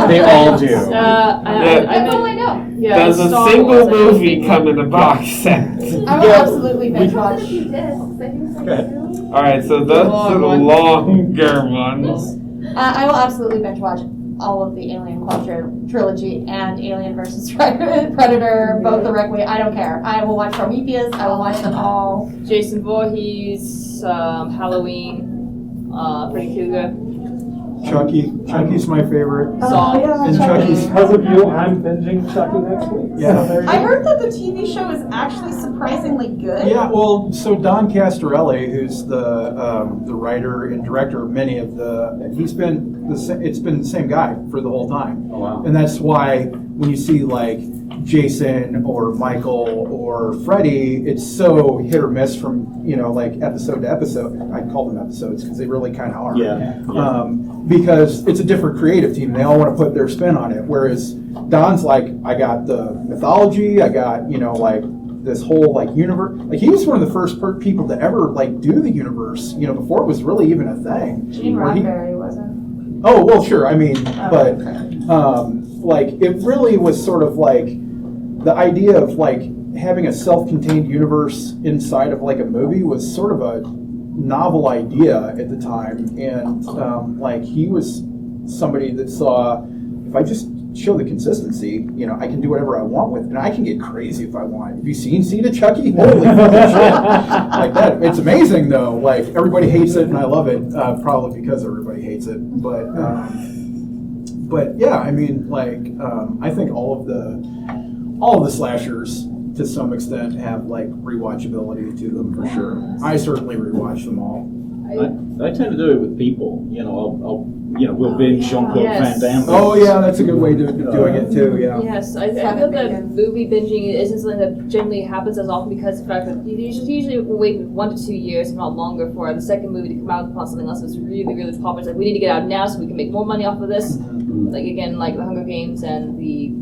They all do. That's all I know. Yeah, Does a Star single Wars, I think. movie come in a box set? I will absolutely binge There's a watch. few discs. I think it's like two. Alright, so those are the longer ones. I will absolutely binge watch all of the Alien Quadro trilogy and Alien vs. Predator, both the Requiem. I don't care. I will watch Prometheus. I will watch them all. Jason Voorhees, Halloween, Freddy Krueger. Chucky's my favorite. Saw. And Chucky's. Because of you, I'm binging Chucky next week. Yeah. So there you I go. heard that the TV show is actually surprisingly good. Yeah, well, so Don Castorelli, who's the writer and director of many of it's been the same guy for the whole time. Oh, wow. And that's why when you see like Jason or Michael or Freddy, it's so hit or miss from, like episode to episode. I call them episodes because they really kind of are. Yeah. Because it's a different creative team. They all want to put their spin on it. Whereas Don's like, I got the mythology, I got, like this whole like universe. Like he was one of the first people to ever like do the universe, before it was really even a thing. Gene Where he- Roddenberry wasn't. Oh, well, sure. I mean, but okay. like it really was sort of like the idea of like having a self-contained universe inside of like a movie was sort of a novel idea at the time, and like he was somebody that saw if I just show the consistency, I can do whatever I want with it, and I can get crazy if I want. Have you seen Seed of Chucky? Holy fucking shit! Like that, it's amazing though. Like everybody hates it, and I love it, probably because everybody hates it. But yeah, I mean, like I think all of the slashers to some extent have like rewatchability to them for sure. I certainly rewatch them all. I tend to do it with people. We'll binge Jean-Claude Yes. Van Damme. Oh yeah, that's a good way of doing it too. Yeah. Yes, I feel that movie binging isn't something that generally happens as often because of the fact that you usually wait 1 to 2 years, if not longer, for the second movie to come out upon something else that's really, really popular. It's like, we need to get out now so we can make more money off of this. Like, again, like The Hunger Games and the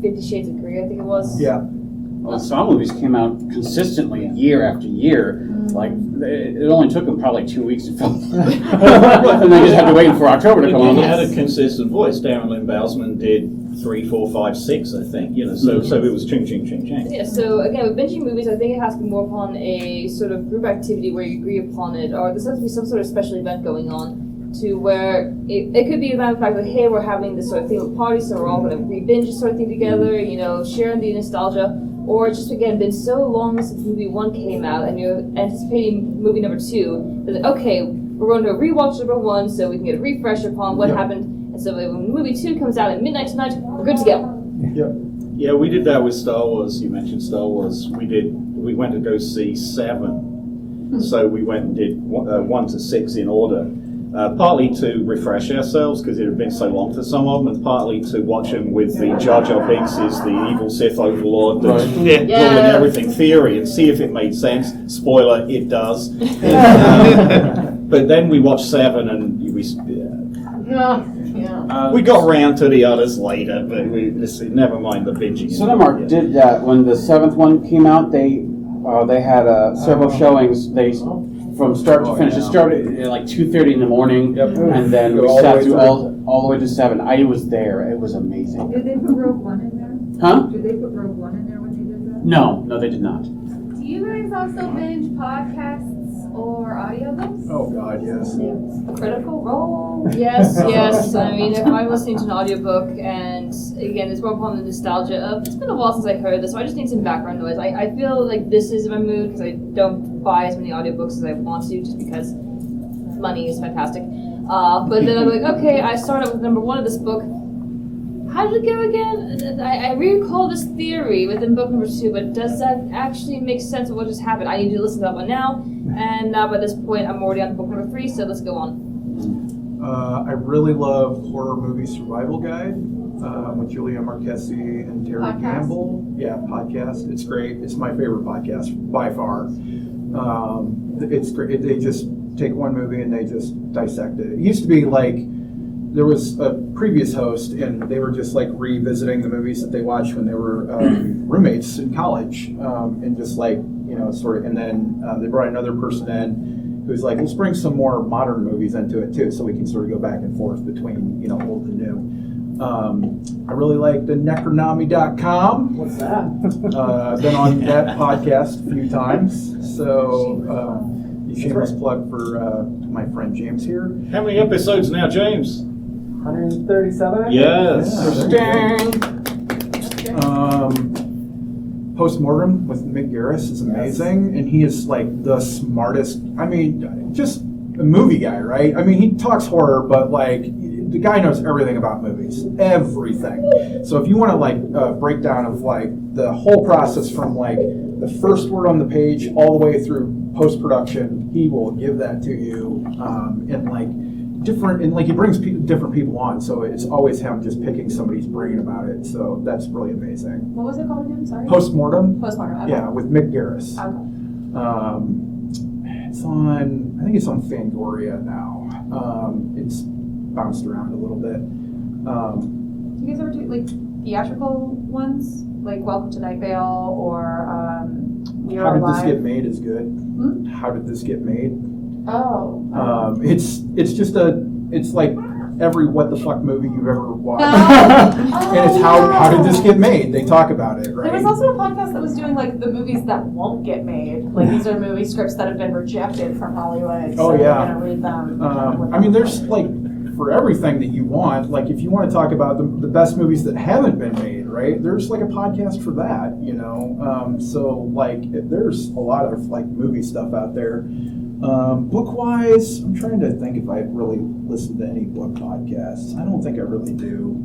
50 Shades of Grey, I think it was. Yeah. Well, the Saw movies came out consistently year after year. Like, it only took them probably 2 weeks to film. And they just had to wait for October to come He on. had a consistent voice. Darren Lynn Bousman did 3, 4, 5, 6, I think. So it was ching, ching, ching, ching. Yeah, so again, with binging movies, I think it has to be more upon a sort of group activity where you agree upon it, or there has to be some sort of special event going on, to where it could be about the fact that, hey, we're having this sort of thing with parties, so we're all going to re-binge this sort of thing together, sharing the nostalgia. Or it's just, again, been so long since movie 1 came out and you're anticipating movie number 2, that, okay, we're going to rewatch number 1 so we can get a refresh upon what happened. And so when movie 2 comes out at midnight tonight, we're good to go. Yep. Yeah, we did that with Star Wars. You mentioned Star Wars. We went to go see 7. So we went and did 1 to 6 in order. Partly to refresh ourselves because it had been so long for some of them, and partly to watch them with the Jar Jar Binks is the evil Sith overlord that's ruling everything theory and see if it made sense. Spoiler, it does. But then we watched 7 and we got around to the others later, but never mind the binging. Cinemark did that when the 7th one came out. They had several showings. They from start to finish. It started at like 2:30 in the morning, and then we sat through all the way to 7. I was there. It was amazing. Did they put Rogue One in there? Huh? Did they put Rogue One in there when they did that? No, they did not. Do you guys also binge podcasts or audiobooks? Oh God, yes. Critical Role. Yes, yes. I mean, if I'm listening to an audiobook, and again, it's more upon the nostalgia of, it's been a while since I heard this, so I just need some background noise. I feel like this is my mood because I don't buy as many audiobooks as I want to, just because money is fantastic. But then I'm like, okay, I started with number 1 of this book. How did it go again? I recall this theory within book number 2, but does that actually make sense of what just happened? I need to listen to that one now, and now by this point I'm already on book number 3, so let's go on. I really love Horror Movie Survival Guide with Julia Marquesi and Terry Podcast? Gamble. Yeah, podcast. It's great. It's my favorite podcast by far. It's great. They just take one movie and they just dissect it. It used to be like there was a previous host and they were just like revisiting the movies that they watched when they were roommates in college, and just like, you know, sort of, and then they brought another person in who's like, let's bring some more modern movies into it too, so we can sort of go back and forth between, you know, old and new. I really like the Necronomy.com. What's that? Been on that podcast a few times, so shameless plug for my friend James here. How many episodes now, James? 137? I think? Yes. Postmortem with Mick Garris is amazing, and he is like the smartest. I mean, just a movie guy, right? I mean, he talks horror, but like the guy knows everything about movies, everything. So if you want to like breakdown of like the whole process from like the first word on the page all the way through post-production, he will give that to you, and like different, and like he brings different people on, so it's always him just picking somebody's brain about it. So that's really amazing. What was it called again? Sorry. Postmortem. Postmortem. Okay. Yeah, with Mick Garris. Okay. It's on, I think it's on Fangoria now. It's bounced around a little bit. Do you guys ever do like theatrical ones, like Welcome to Night Vale or We Are How Did Alive? This Get Made is good. How Did This Get Made? Oh. It's just it's like every what the fuck movie you've ever watched. Oh. And it's how did this get made? They talk about it, right? There was also a podcast that was doing like the movies that won't get made. Like these are movie scripts that have been rejected from Hollywood. So Oh, yeah. we're gonna read them. I mean, there's like for everything that you want. Like if you want to talk about the best movies that haven't been made, right? There's like a podcast for that, you know. So like there's a lot of like movie stuff out there. Book-wise, I'm trying to think if I really listened to any book podcasts. I don't think I really do.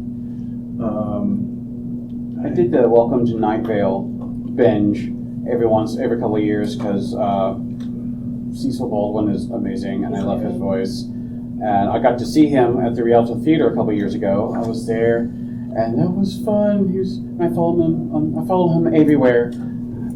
I did the Welcome to Night Vale binge every couple of years because Cecil Baldwin is amazing and I love his voice. And I got to see him at the Rialto Theater a couple of years ago. I was there, and that was fun. I followed him everywhere.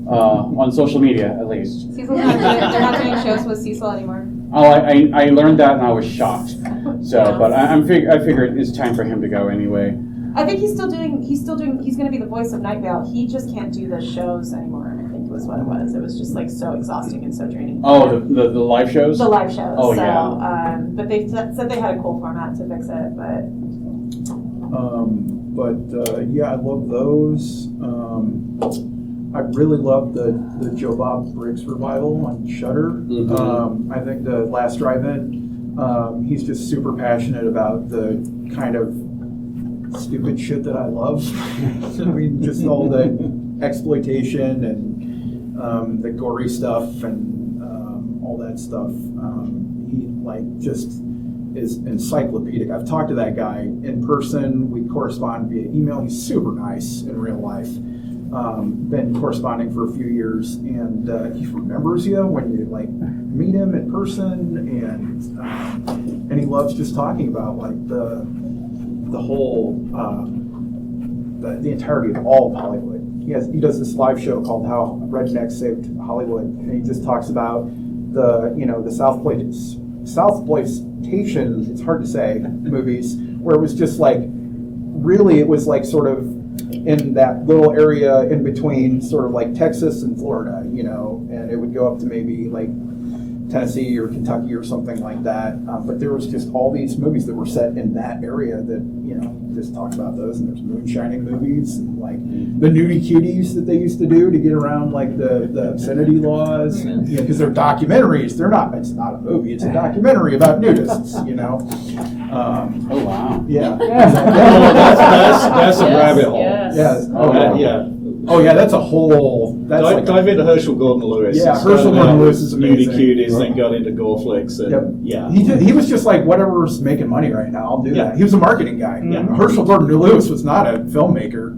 On social media, at least. Cecil's they're not doing shows with Cecil anymore. Oh, I learned that and I was shocked. So, but I figured it's time for him to go anyway. I think he's going to be the voice of Night Vale. He just can't do the shows anymore, I think was what it was. It was just like so exhausting and so draining. Oh, the live shows? The live shows. Oh, so, yeah. But they said they had a cool format to fix it, but. Yeah, I love those. I really love the Joe Bob Briggs revival on Shudder. Mm-hmm. I think the Last Drive-In, he's just super passionate about the kind of stupid shit that I love. I mean, just all the exploitation and the gory stuff and all that stuff. He like just is encyclopedic. I've talked to that guy in person. We correspond via email. He's super nice in real life. Been corresponding for a few years, and he remembers you when you like meet him in person, and he loves just talking about like the whole the entirety of all of Hollywood. He does this live show called How Rednecks Saved Hollywood, and he just talks about the South Exploitation, it's hard to say, movies where it was just like really it was like sort of in that little area in between sort of like Texas and Florida, and it would go up to maybe like Tennessee or Kentucky or something like that. But there was just all these movies that were set in that area that, just talked about those. And there's moonshining movies and like the nudie cuties that they used to do to get around like the obscenity laws. Because they're documentaries. It's not a movie. It's a documentary about nudists, Oh, wow. Yeah. That's a rabbit hole. Yes. Yes. Yeah. Oh yeah, that's a whole. That's Dive into Herschel Gordon-Lewis. Yeah, Herschel Gordon-Lewis is nudie amazing. cuties, then got into gore flicks. And, Yep. He was just like, whatever's making money right now, I'll do Yeah. that. He was a marketing guy. Yeah. Herschel Gordon-Lewis was not a filmmaker.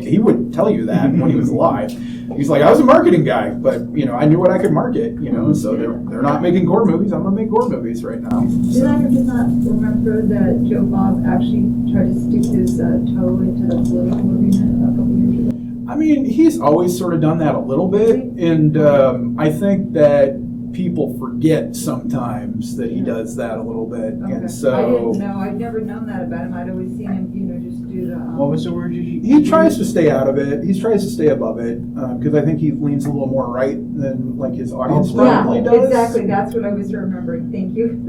He would tell you that when he was alive. He's like, I was a marketing guy, but I knew what I could market. So they're not making gore movies. I'm gonna make gore movies right now. Did I or did not remember that Joe Bob actually tried to stick his toe into the political arena a couple years ago? I mean, he's always sort of done that a little bit, and I think that people forget sometimes that he does that a little bit, Okay. and so I didn't know. I'd never known that about him. I'd always seen him, just do the. What was the word you he tries to stay out of it. He tries to stay above it because I think he leans a little more right than like his audience probably does. Exactly. That's what I was remembering. Thank you.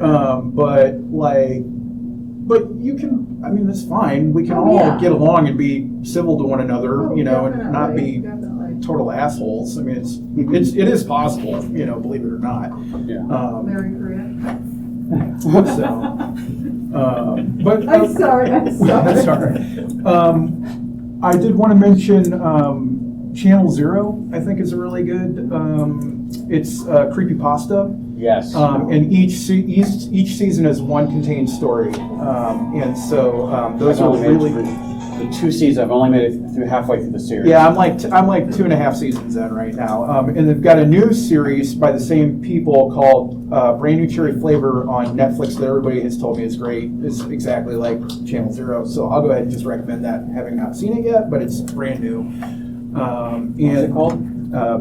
But you can. I mean, that's fine. We can Oh, all yeah. get along and be civil to one another, Oh, and not be definitely. total assholes. I mean, it is possible, believe it or not. Yeah. Larry Korea. But I'm sorry. That's all right. I did want to mention Channel Zero. I think is a really good. It's creepypasta. Yes. And each season is one contained story, and so those I've are only made really. the 2 seasons. I've only made it through halfway through the series. Yeah, I'm like 2.5 seasons in right now, and they've got a new series by the same people called Brand New Cherry Flavor on Netflix that everybody has told me is great. It's exactly like Channel Zero, so I'll go ahead and just recommend that, having not seen it yet, but it's brand new. What's it called?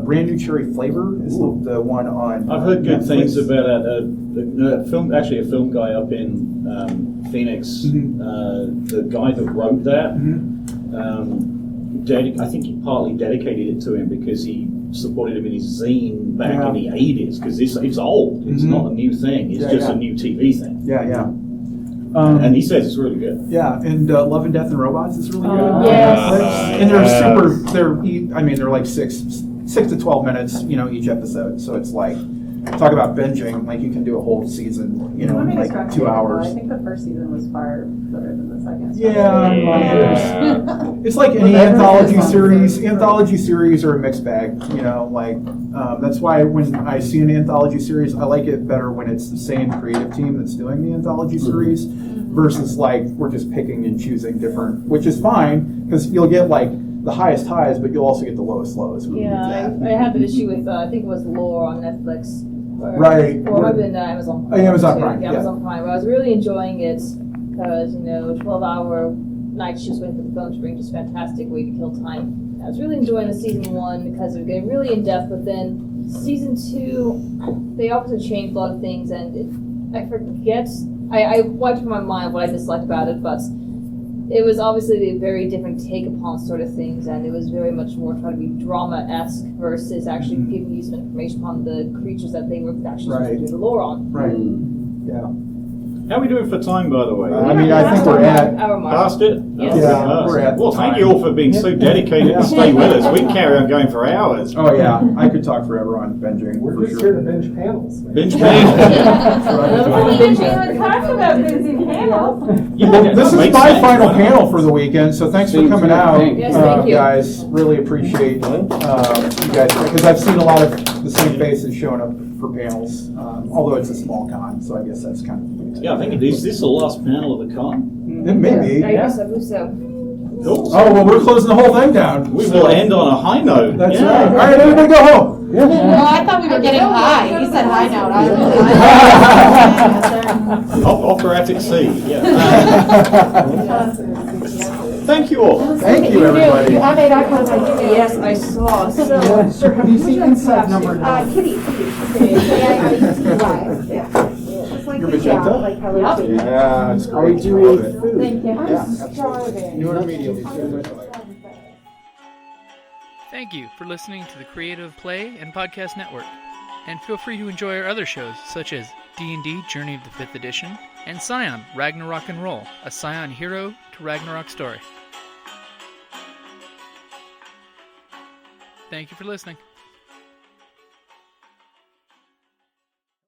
Brand New Cherry Flavor is the one on. I've heard good Netflix. things about a film guy up in Phoenix. The guy that wrote that, I think he partly dedicated it to him because he supported him in his zine back in the 80s, because it's old. It's not a new thing. It's just a new TV thing. Yeah. And he says it's really good. Yeah, and Love and Death and Robots is really good. Yes. And they're like 6 to 12 minutes, each episode. So it's like, talk about binging, like you can do a whole season, in like 2 hours. I think the first season was far better than the second. Yeah. It's like any anthology series. Anthology series are a mixed bag, that's why when I see an anthology series, I like it better when it's the same creative team that's doing the anthology series versus like we're just picking and choosing different, which is fine because you'll get like the highest highs, but you'll also get the lowest lows. When you do that. I had the issue with I think it was Lore on Netflix. Right. Or it might have been Amazon Prime. Amazon too. Prime, yeah. Amazon Prime. Where I was really enjoying it because 12-hour night shifts waiting for the film to bring just fantastic way to kill time. I was really enjoying the season 1 because it was getting really in depth, but then season 2, they obviously changed a lot of things, and I forget. I wiped from my mind what I disliked about it, but it was obviously a very different take upon sort of things, and it was very much more trying to be drama-esque versus actually giving you some information on the creatures that they were actually supposed to do the lore on. Right. Yeah. How are we doing for time, by the way? I think we're at. Our mark. Past it? Yes. Yeah, we're at. Well, thank you all for being so dedicated to stay with us. We can carry on going for hours. Oh yeah, I could talk forever on binging. We're for just sure. here to binge panels. Man. Binge That's what I We enjoy. didn't even talk about binging panels. Yeah, This is makes my sense. final panel for the weekend, so thanks for Seems coming good. out, Thanks. Yes, thank you. guys. Really appreciate you guys, because I've seen a lot of the same faces showing up for panels, although it's a small con, so I guess that's kind of. Yeah, I think is this the last panel of the con? It may be. I guess I believe so. Cool. Oh, well, we're closing the whole thing down. We will end on a high note. That's Yeah. right. All right, everybody go home. Oh, I thought we were getting high. You said high note. Operatic C, yeah. Thank you all. Thank you, everybody. I made eye contact. Yes, I saw. So, Have you seen Inside Number 9? Kitty. Your magenta? Yeah, it's great. I love it. Thank you. Yeah, absolutely. New it immediately. Thank you for listening to the Creative Play and Podcast Network. And feel free to enjoy our other shows, such as D&D Journey of the 5th Edition, and Scion Ragnarok and Roll, a Scion hero to Ragnarok story. Thank you for listening.